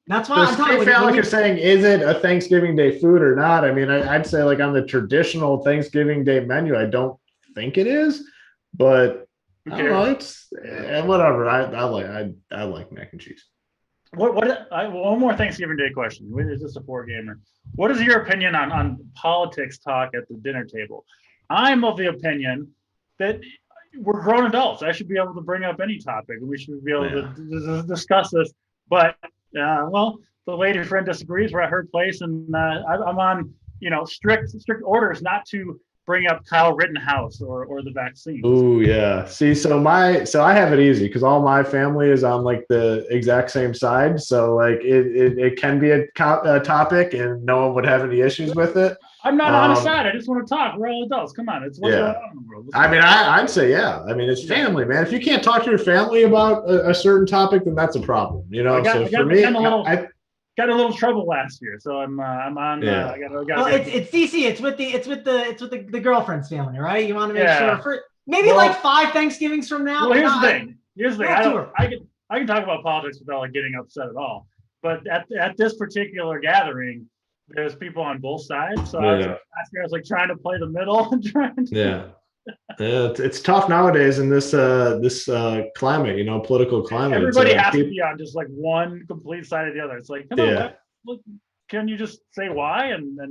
That's why I'm talking about. Like you're saying, is it a Thanksgiving Day food or not? I mean, I'd say like on the traditional Thanksgiving Day menu, I don't think it is, but I don't know. It's whatever. I like mac and cheese. One more Thanksgiving Day question. It's just a 4-gamer. What is your opinion on politics talk at the dinner table? I'm of the opinion that we're grown adults. I should be able to bring up any topic, and we should be able to discuss this. But the lady friend disagrees. We're at her place, and I'm on strict orders not to bring up Kyle Rittenhouse or the vaccine. Oh yeah. See, so I have it easy because all my family is on like the exact same side. So like it can be a topic, and no one would have any issues with it. I'm not on a side. I just want to talk. We're all adults. Come on. It's what's going on in the world. I mean, I'd say, I mean, it's family, man. If you can't talk to your family about a certain topic, then that's a problem. For me, I got a little trouble last year, so I'm on. Well, it's DC. It's with the girlfriend's family, right? You want to make sure for maybe like 5 Thanksgivings from now. Well, here's the thing. I can talk about politics without like getting upset at all. But at this particular gathering, there's people on both sides. So last year I was like trying to play the middle and trying to. It's tough nowadays in this climate, political climate. Everybody has to be on just like one complete side or the other. It's like, come on, look, can you just say why? And I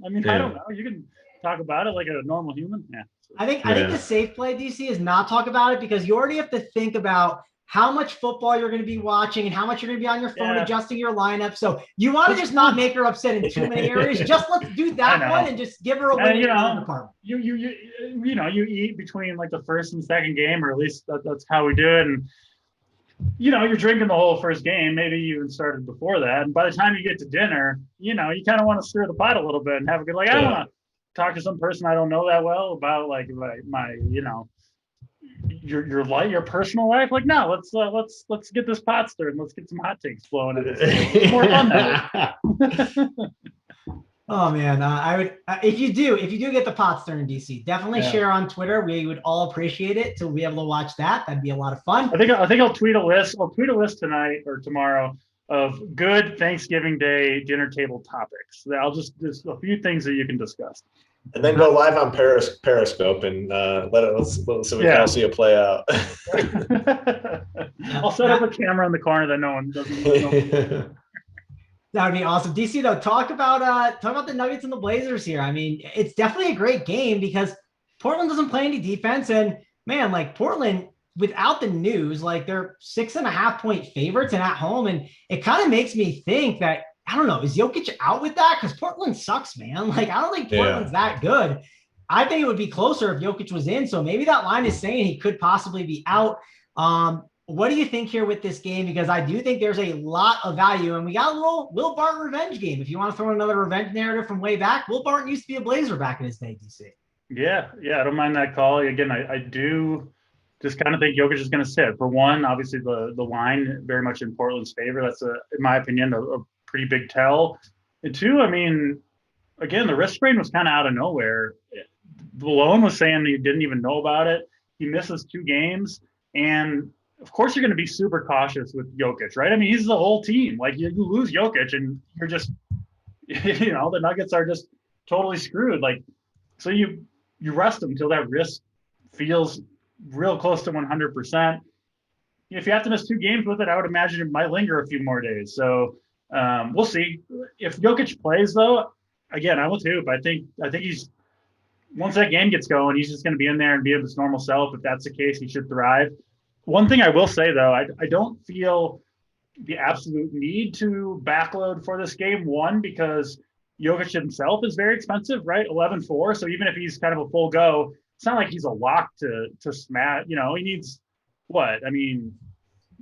mean, I don't know. You can talk about it like a normal human. Yeah. I think the safe play, DC, is not talk about it because you already have to think about how much football you're going to be watching and how much you're going to be on your phone adjusting your lineup. So you want to just not make her upset in too many areas. Just let's do that one and just give her a win in the department. You eat between like the first and second game, or at least that's how we do it. And you're drinking the whole first game. Maybe you even started before that. And by the time you get to dinner, you kind of want to stir the pot a little bit and have a good I don't want to talk to some person I don't know that well about like my your personal life. Like, no, let's get this pot stirred and let's get some hot takes flowing. It's more fun that way. Oh man, I would if you do get the pot stirred in DC, definitely share on Twitter. We would all appreciate it to be able to watch that. That'd be a lot of fun. I think I'll tweet a list. I'll tweet a list tonight or tomorrow of good Thanksgiving Day dinner table topics. There's a few things that you can discuss. And then go live on Periscope and so we can all see it play out. I'll set up a camera in the corner that no one doesn't know. That would be awesome. DC, though, talk about the Nuggets and the Blazers here. I mean, it's definitely a great game because Portland doesn't play any defense. And man, like Portland, without the news, like they're 6.5-point favorites and at home. And it kind of makes me think that, I don't know, is Jokic out with that? Because Portland sucks, man. Like, I don't think Portland's that good. I think it would be closer if Jokic was in. So maybe that line is saying he could possibly be out. What do you think here with this game? Because I do think there's a lot of value, and we got a little Will Barton revenge game. If you want to throw another revenge narrative from way back, Will Barton used to be a Blazer back in his day, DC. Yeah, I don't mind that call. Again, I do just kind of think Jokic is going to sit. For one, obviously the line very much in Portland's favor. That's, in my opinion, a pretty big tell. And two, I mean, again, the wrist sprain was kind of out of nowhere. Malone was saying he didn't even know about it. He misses 2 games, and of course, you're going to be super cautious with Jokic, right? I mean, he's the whole team. Like, you lose Jokic, and you're just, the Nuggets are just totally screwed. Like, so you rest him until that wrist feels real close to 100%. If you have to miss 2 games with it, I would imagine it might linger a few more days. So we'll see. If Jokic plays, though, again, I will too. But I think he's, once that game gets going, he's just going to be in there and be his normal self. If that's the case, he should thrive. One thing I will say, though, I don't feel the absolute need to backload for this game. One, because Jokic himself is very expensive, right? 11-4. So even if he's kind of a full go, it's not like he's a lock to smash. He needs what? I mean,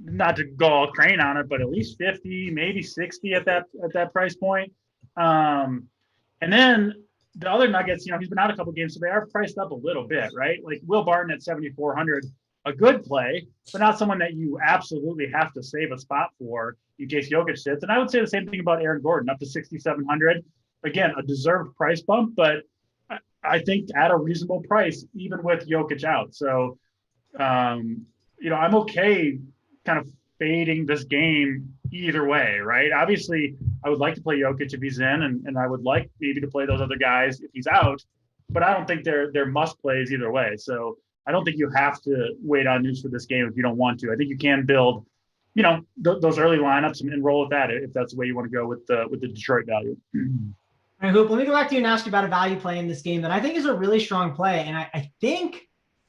not to go all crane on it, but at least 50, maybe 60 at that price point. And then the other Nuggets, he's been out a couple games, so they are priced up a little bit, right? Like Will Barton at 7,400. a good play, but not someone that you absolutely have to save a spot for in case Jokic sits. And I would say the same thing about Aaron Gordon, up to 6,700. Again, a deserved price bump, but I think at a reasonable price, even with Jokic out. So, I'm okay kind of fading this game either way, right? Obviously, I would like to play Jokic if he's in, and I would like maybe to play those other guys if he's out, but I don't think they're must plays either way. So I don't think you have to wait on news for this game if you don't want to. I think you can build, those early lineups and roll with that if that's the way you want to go with the Detroit value. All right, Hoop, let me go back to you and ask you about a value play in this game that I think is a really strong play. And I think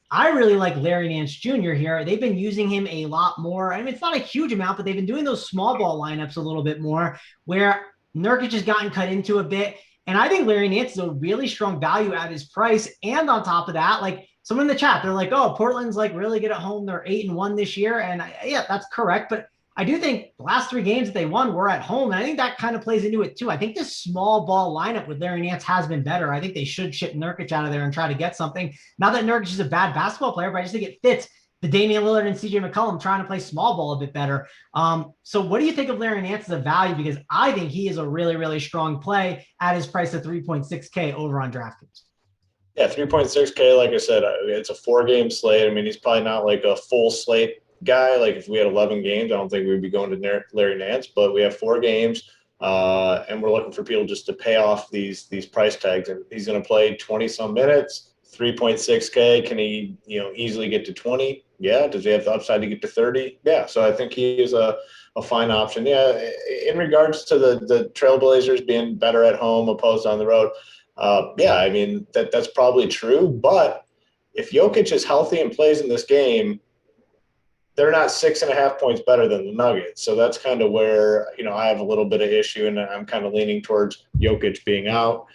I really like Larry Nance Jr. here. They've been using him a lot more. I mean, it's not a huge amount, but they've been doing those small ball lineups a little bit more where Nurkic has gotten cut into a bit. And I think Larry Nance is a really strong value at his price. And on top of that, like someone in the chat, they're like, oh, Portland's like really good at home. They're 8-1 this year. And yeah, that's correct. But I do think the last 3 games that they won were at home. And I think that kind of plays into it too. I think this small ball lineup with Larry Nance has been better. I think they should ship Nurkic out of there and try to get something. Not that Nurkic is a bad basketball player, but I just think it fits the Damian Lillard and CJ McCollum trying to play small ball a bit better. So what do you think of Larry Nance as a value? Because I think he is a really, really strong play at his price of 3.6K over on DraftKings. Yeah, 3.6K, like I said, it's a 4-game slate. I mean, he's probably not like a full slate guy. Like if we had 11 games, I don't think we'd be going to Larry Nance, but we have 4 games and we're looking for people just to pay off these price tags. And he's going to play 20 some minutes, 3.6K. Can he, easily get to 20? Yeah. Does he have the upside to get to 30? Yeah. So I think he is a fine option. Yeah. In regards to the Trailblazers being better at home opposed on the road. Yeah, I mean, that's probably true, but if Jokic is healthy and plays in this game, they're not 6.5 points better than the Nuggets. So that's kind of where, I have a little bit of issue, and I'm kind of leaning towards Jokic being out.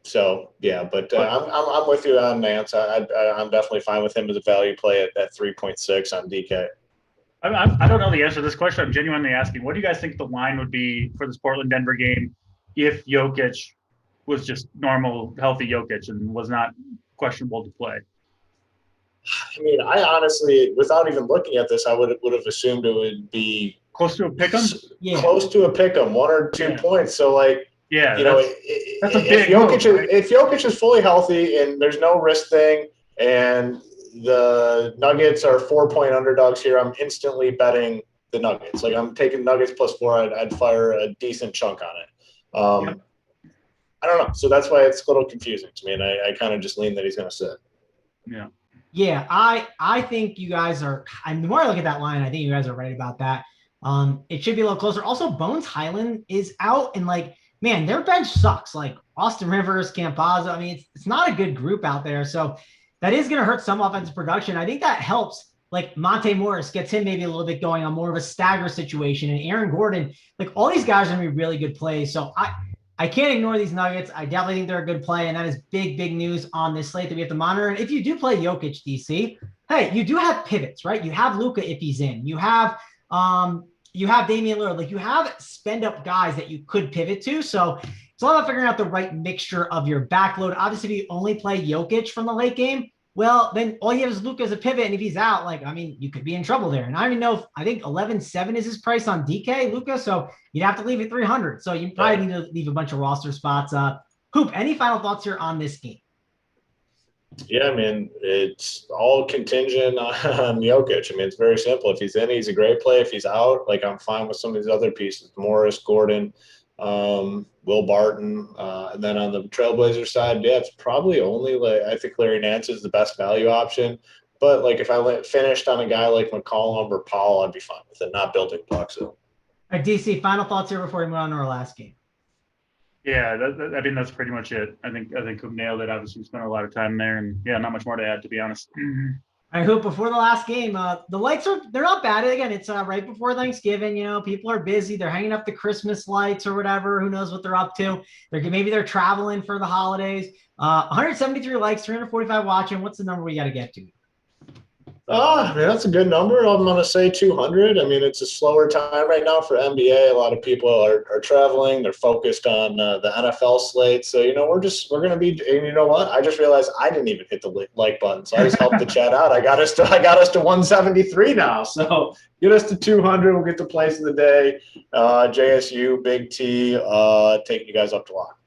So yeah, but I'm with you on Nance. I'm definitely fine with him as a value play at 3.6 on DK. I don't know the answer to this question. I'm genuinely asking, what do you guys think the line would be for this Portland-Denver game if Jokic was just normal, healthy Jokic and was not questionable to play? I mean, I honestly, without even looking at this, I would have assumed it would be close to a pick'em. Yeah. Close to a pick'em, 1 or 2 points. So like, yeah, that's a if big Jokic move, right? If Jokic is fully healthy and there's no risk thing, and the Nuggets are 4-point underdogs here, I'm instantly betting the Nuggets. Like I'm taking Nuggets +4. I'd fire a decent chunk on it. Yep. I don't know. So that's why it's a little confusing to me, and I kind of just lean that he's going to sit. Yeah. Yeah, I think you guys are – the more I look at that line, I think you guys are right about that. It should be a little closer. Also, Bones Highland is out, and, like, man, their bench sucks. Like, Austin Rivers, Campazzo. I mean, it's not a good group out there. So that is going to hurt some offensive production. I think that helps. Like, Monte Morris gets him maybe a little bit going on more of a stagger situation. And Aaron Gordon, like, all these guys are going to be really good plays. So I can't ignore these Nuggets. I definitely think they're a good play, and that is big, big news on this slate that we have to monitor. And if you do play Jokic, DC, hey, you do have pivots, right? You have Luka if he's in. You have Damian Lillard. Like, you have spend-up guys that you could pivot to. So it's all about figuring out the right mixture of your backload. Obviously, if you only play Jokic from the late game, well, then all you have is Luka as a pivot, and if he's out, like, I mean, you could be in trouble there. And I don't even know I think 11.7 is his price on DK, Luka, so you'd have to leave it 300. So you probably need to leave a bunch of roster spots. Hoop, any final thoughts here on this game? Yeah, I mean, it's all contingent on Jokic. I mean, it's very simple. If he's in, he's a great play. If he's out, like, I'm fine with some of these other pieces. Morris, Gordon, Will Barton, and then on the Trailblazer side, yeah, it's probably only I think Larry Nance is the best value option. But like if I finished on a guy like McCollum or Powell, I'd be fine with it. Not building blocks. So. All right, DC, final thoughts here before we move on to our last game. Yeah, I mean that's pretty much it. I think Coop nailed it. Obviously, we spent a lot of time there, and yeah, not much more to add, to be honest. All right, Hoop, before the last game, the lights they're not bad. Again, it's right before Thanksgiving. People are busy. They're hanging up the Christmas lights or whatever. Who knows what they're up to? Maybe they're traveling for the holidays. 173 likes, 345 watching. What's the number we got to get to? I mean, that's a good number. I'm going to say 200. I mean, it's a slower time right now for NBA. A lot of people are traveling. They're focused on the NFL slate. So, we're going to be, and you know what? I just realized I didn't even hit the like button. So I just helped the chat out. I got us to 173 now. So get us to 200. We'll get the place of the day. JSU, Big T, taking you guys up to lock.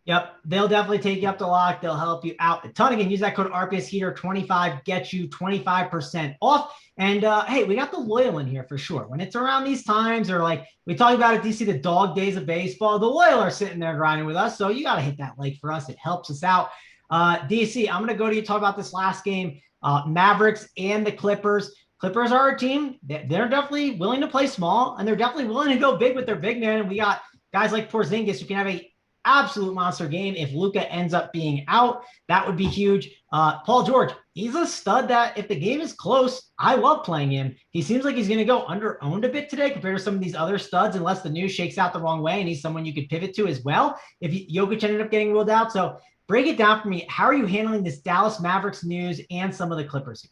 Yep, they'll definitely take you up to lock. They'll help you out a ton. Again, use that code RPSHeater25, get you 25% off. And hey, we got the loyal in here for sure. When it's around these times, or like we talk about at DC, the dog days of baseball, the loyal are sitting there grinding with us. So you got to hit that like for us. It helps us out. DC, I'm going to go to you, talk about this last game, Mavericks and the Clippers. Clippers are a team. They're definitely willing to play small, and they're definitely willing to go big with their big man. And we got guys like Porzingis who can have a absolute monster game. If Luka ends up being out, that would be huge. Paul George, he's a stud that if the game is close, I love playing him. He seems like he's going to go under-owned a bit today compared to some of these other studs, unless the news shakes out the wrong way, and he's someone you could pivot to as well if Jokic ended up getting ruled out. So break it down for me. How are you handling this Dallas Mavericks news and some of the Clippers?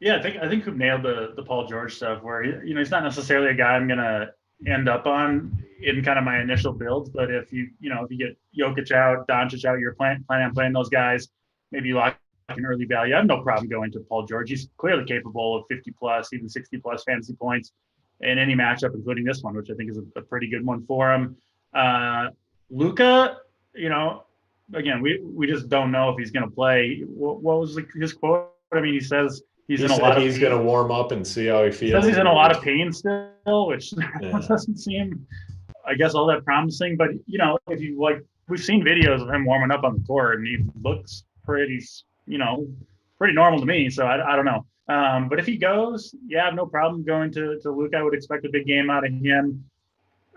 Yeah, I think we've nailed the Paul George stuff, where he's not necessarily a guy I'm gonna end up on in kind of my initial builds, but if you get Jokic out, Doncic out, you're planning on playing those guys, maybe you lock in early value. I have no problem going to Paul George. He's clearly capable of 50 plus, even 60 plus fantasy points in any matchup, including this one, which I think is a pretty good one for him. Luka, again, we just don't know if he's going to play. What was his quote? I mean, he says he's going to warm up and see how he feels. He says he's in a lot of pain still, which doesn't seem, I guess, all that promising. But if you we've seen videos of him warming up on the court, and he looks pretty normal to me. So I don't know. But if he goes, I have no problem going to Luka. I would expect a big game out of him.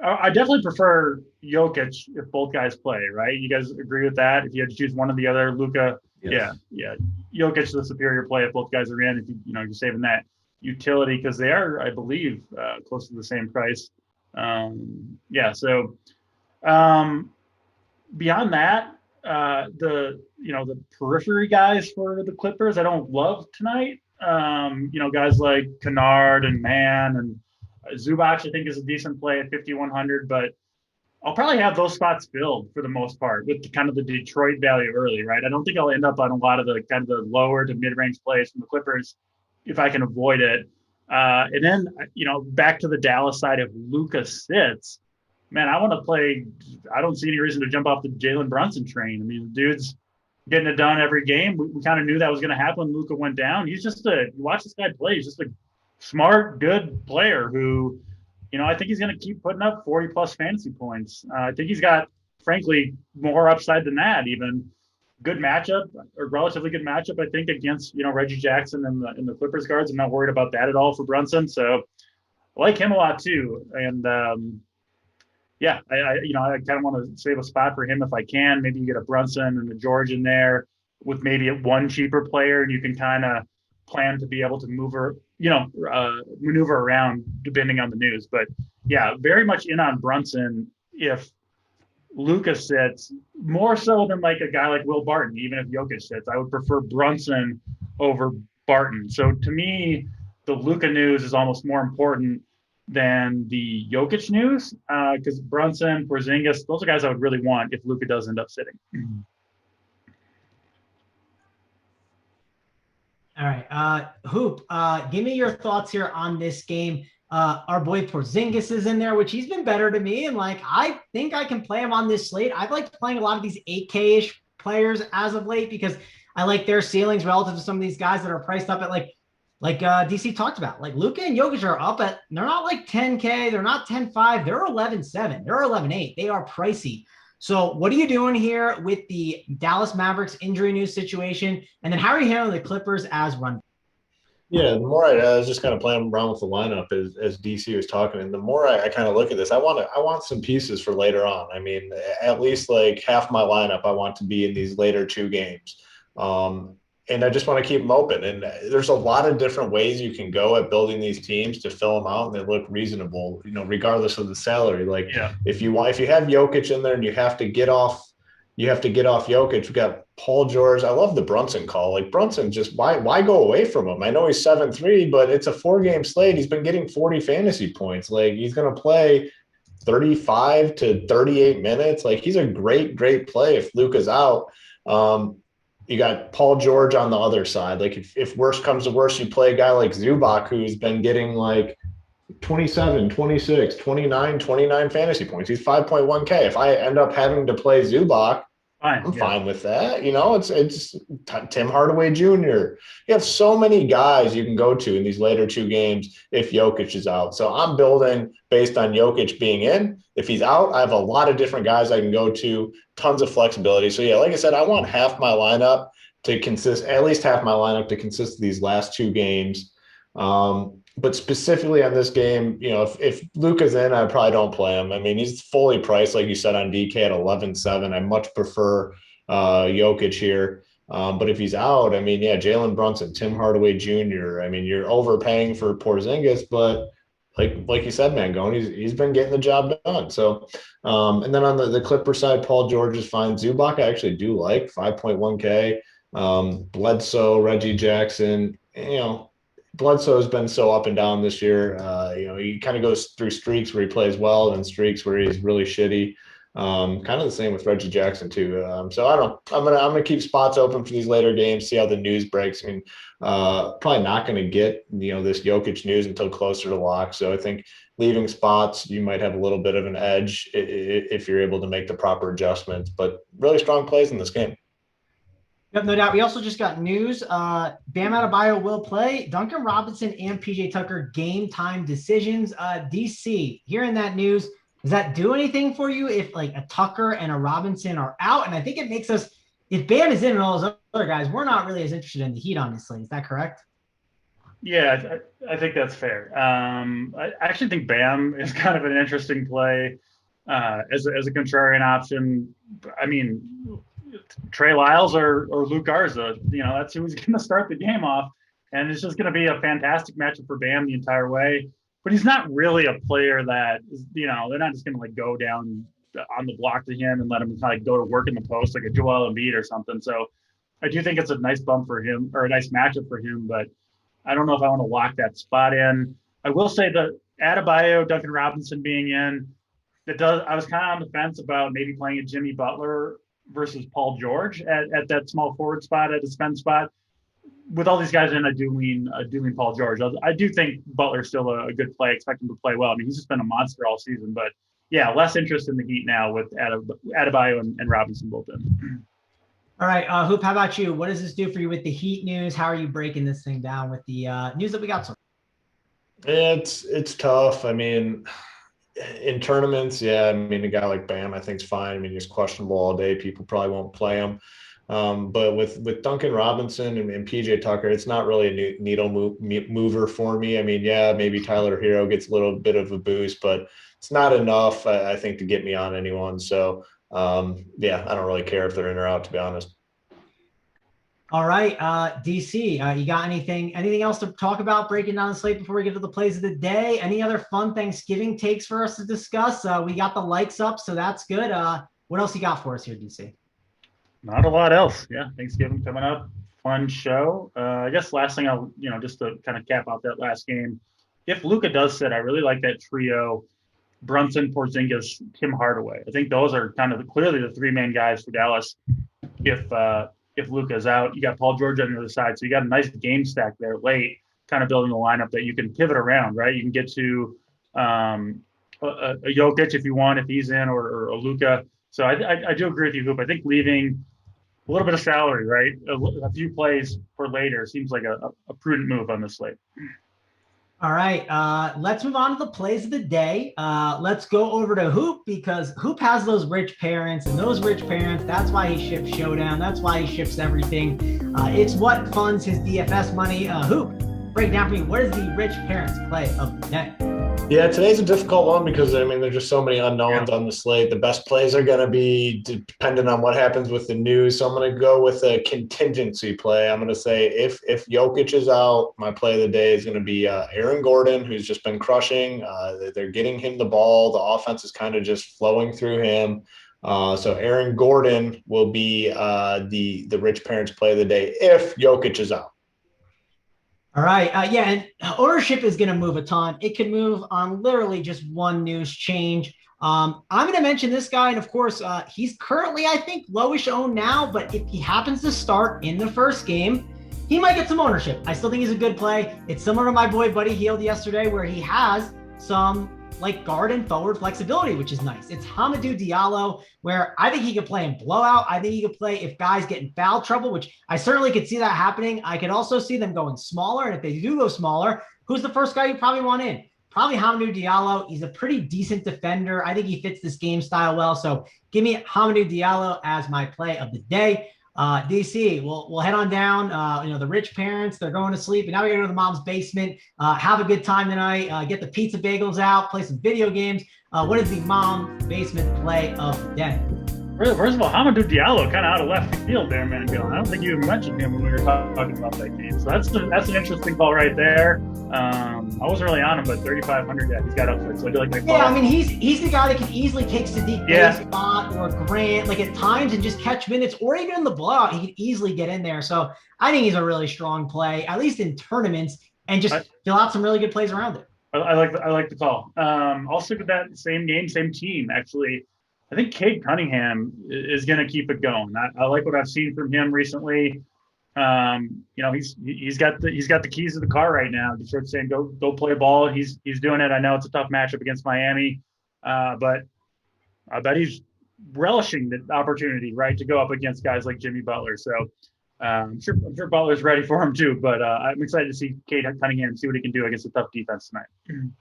I definitely prefer Jokic if both guys play, right? You guys agree with that? If you had to choose one or the other, Luka, yes. Yeah. Jokic is the superior play if both guys are in. If you're saving that utility, because they are, I believe, close to the same price. So beyond that, the periphery guys for the Clippers, I don't love tonight. Guys like Kennard and Mann and Zubac, I think, is a decent play at 5,100, but I'll probably have those spots filled for the most part with kind of the Detroit value early, right? I don't think I'll end up on a lot of the kind of the lower to mid-range plays from the Clippers if I can avoid it. And then, back to the Dallas side, if Luka sits, man, I want to play. I don't see any reason to jump off the Jalen Brunson train. I mean, the dude's getting it done every game. We kind of knew that was going to happen when Luka went down. He's just you watch this guy play. He's just a smart, good player who, I think he's going to keep putting up 40 plus fantasy points. I think he's got, frankly, more upside than that. Even good matchup, or relatively good matchup, I think, against Reggie Jackson and the Clippers guards. I'm not worried about that at all for Brunson. So I like him a lot too. And I kind of want to save a spot for him if I can. Maybe you get a Brunson and a George in there with maybe one cheaper player, and you can kind of plan to be able to maneuver around depending on the news. But very much in on Brunson if Luka sits, more so than like a guy like Will Barton. Even if Jokic sits, I would prefer Brunson over Barton. So to me, the Luka news is almost more important than the Jokic news, because Brunson, Porzingis, those are guys I would really want if Luka does end up sitting. All right. Hoop, give me your thoughts here on this game. Our boy Porzingis is in there, which he's been better to me. And I think I can play him on this slate. I've liked playing a lot of these 8K-ish players as of late because I like their ceilings relative to some of these guys that are priced up at like DC talked about. Like Luka and Jokic are up at, they're not like 10K. They're not 10.5. They're 11.7. They're 11.8. They are pricey. So what are you doing here with the Dallas Mavericks injury news situation? And then how are you handling the Clippers as run? Yeah, the more I was just kind of playing around with the lineup as DC was talking, and the more I kind of look at this, I want some pieces for later on. I mean, at least like half my lineup I want to be in these later two games. And I just want to keep them open. And there's a lot of different ways you can go at building these teams to fill them out and they look reasonable, regardless of the salary. If you have Jokic in there and you have to get off you have to get off Jokic. We got Paul George. I love the Brunson call. Like Brunson, just why go away from him? I know he's 7-3, but it's a 4-game slate. He's been getting 40 fantasy points. Like he's going to play 35 to 38 minutes. Like he's a great play if Luka's out. You got Paul George on the other side. Like if worse comes to worse, you play a guy like Zubac, who's been getting like 27, 26, 29 fantasy points. He's 5.1K. If I end up having to play Zubac, I'm fine with that. You know, it's Tim Hardaway Jr. You have so many guys you can go to in these later 2 games if Jokic is out. So I'm building based on Jokic being in. If he's out, I have a lot of different guys I can go to, tons of flexibility. So yeah, like I said, I want half my lineup to consist, at least half my lineup to consist of these last 2 games. But specifically on this game, you know, if Luka's in, I probably don't play him. I mean, he's fully priced, like you said, on DK at 11.7. I much prefer Jokic here. But if he's out, I mean, yeah, Jalen Brunson, Tim Hardaway Jr. I mean, you're overpaying for Porzingis, but like you said, Mangone, he's been getting the job done. So, and then on the Clipper side, Paul George is fine. Zubac, I actually do like 5.1K. Bledsoe, Reggie Jackson, you know. Bledsoe has been so up and down this year. You know, he kind of goes through streaks where he plays well and streaks where he's really shitty. Kind of the same with Reggie Jackson too. So I don't know. I'm gonna keep spots open for these later games. See how the news breaks. I mean, probably not going to get this Jokic news until closer to lock. So I think leaving spots, you might have a little bit of an edge if you're able to make the proper adjustments. But really strong plays in this game. Yep, no doubt. We also just got news. Bam Adebayo will play. Duncan Robinson and PJ Tucker game time decisions. DC, hearing that news, does that do anything for you if like a Tucker and a Robinson are out? And I think it makes us, if Bam is in and all those other guys, we're not really as interested in the Heat, honestly. Is that correct? Yeah, I think that's fair. I actually think Bam is kind of an interesting play as a contrarian option. I mean, Trey Lyles or Luke Garza, that's who's going to start the game off. And it's just going to be a fantastic matchup for Bam the entire way. But he's not really a player that, they're not just going to like go down on the block to him and let him kind of go to work in the post like a Joel Embiid or something. So I do think it's a nice bump for him or a nice matchup for him, but I don't know if I want to lock that spot in. I will say that Adebayo, Duncan Robinson being in, I was kind of on the fence about maybe playing a Jimmy Butler versus Paul George at that small forward spot, at the spend spot. With all these guys in, I do lean Paul George. I do think Butler's still a good play. Expect him to play well. I mean, he's just been a monster all season. But yeah, less interest in the Heat now with Adebayo and Robinson both in. All right, Hoop, how about you? What does this do for you with the Heat news? How are you breaking this thing down with the news that we got so far? It's tough. I mean, in tournaments, yeah, I mean, a guy like Bam, I think is fine. I mean, he's questionable all day. People probably won't play him. But with Duncan Robinson and PJ Tucker, it's not really a needle mover for me. I mean, yeah, maybe Tyler Hero gets a little bit of a boost, but it's not enough, I think, to get me on anyone. So, yeah, I don't really care if they're in or out, to be honest. All right, DC, you got anything else to talk about breaking down the slate before we get to the plays of the day? Any other fun Thanksgiving takes for us to discuss? We got the likes up, so that's good. What else you got for us here, DC? Not a lot else. Yeah, Thanksgiving coming up. Fun show. I guess last thing I'll, just to kind of cap out that last game, if Luka does sit, I really like that trio, Brunson, Porzingis, Tim Hardaway. I think those are kind of clearly the 3 main guys for Dallas. If Luka's out, you got Paul George on the other side. So you got a nice game stack there late, kind of building a lineup that you can pivot around, right? You can get to a Jokic if you want, if he's in, or a Luka. So I do agree with you, Hoop. I think leaving a little bit of salary, right? A few plays for later seems like a prudent move on this slate. All right, let's move on to the plays of the day. Let's go over to Hoop, because Hoop has those rich parents, and those rich parents, that's why he ships Showdown. That's why he ships everything. It's what funds his DFS money. Hoop, break down for me, what is the rich parents play of the day? Yeah, today's a difficult one because, I mean, there's just so many unknowns on the slate. The best plays are going to be dependent on what happens with the news. So I'm going to go with a contingency play. I'm going to say if Jokic is out, my play of the day is going to be Aaron Gordon, who's just been crushing. They're getting him the ball. The offense is kind of just flowing through him. So Aaron Gordon will be the rich parents play of the day if Jokic is out. All right. Yeah. And ownership is going to move a ton. It can move on literally just one news change. I'm going to mention this guy. And of course, he's currently, I think, lowish owned now. But if he happens to start in the first game, he might get some ownership. I still think he's a good play. It's similar to my boy Buddy Hield yesterday, where he has some like guard and forward flexibility, which is nice. It's Hamidou Diallo, where I think he could play in blowout. I think he could play if guys get in foul trouble, which I certainly could see that happening. I could also see them going smaller. And if they do go smaller, who's the first guy you probably want in? Probably Hamidou Diallo. He's a pretty decent defender. I think he fits this game style well. So give me Hamidou Diallo as my play of the day. DC, we'll head on down. The rich parents, they're going to sleep, and now we gotta go to the mom's basement. Have a good time tonight. Get the pizza bagels out, play some video games. What is the mom basement play of the day? First of all, Hamidou Diallo kind of out of left field there, man. I don't think you even mentioned him when we were talking about that game. So that's an interesting call right there. I wasn't really on him, but 3,500, yeah, he's got upside. So I do like that call. Yeah, I mean, he's the guy that can easily take Sadiq Bey's spot or Grant, like at times, and just catch minutes, or even in the blowout, he could easily get in there. So I think he's a really strong play, at least in tournaments, and just fill out some really good plays around it. I like the call. I'll stick with that same game, same team, actually. I think Cade Cunningham is going to keep it going. I like what I've seen from him recently. He's got the keys to the car right now. Detroit's saying go play ball. He's doing it. I know it's a tough matchup against Miami, but I bet he's relishing the opportunity, right, to go up against guys like Jimmy Butler. So I'm sure Butler's ready for him too. But I'm excited to see Cade Cunningham see what he can do against a tough defense tonight.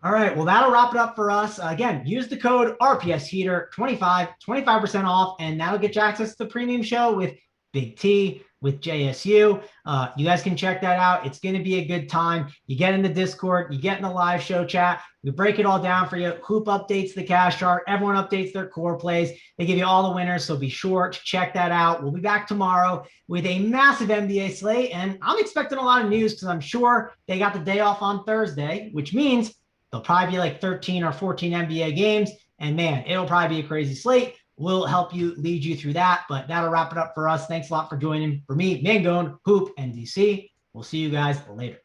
All right, well, that'll wrap it up for us. Again, use the code RPS Heater 25% off, and that'll get you access to the premium show with Big T, with JSU. You guys can check that out. It's going to be a good time. You get in the Discord, you get in the live show chat. We break it all down for you. Hoop updates the cash chart. Everyone updates their core plays. They give you all the winners, so be sure to check that out. We'll be back tomorrow with a massive NBA slate, and I'm expecting a lot of news because I'm sure they got the day off on Thursday, which means there'll probably be like 13 or 14 NBA games, and man, it'll probably be a crazy slate. We'll help you lead you through that, but that'll wrap it up for us. Thanks a lot for joining. For me, Mangone, Hoop, and DC. We'll see you guys later.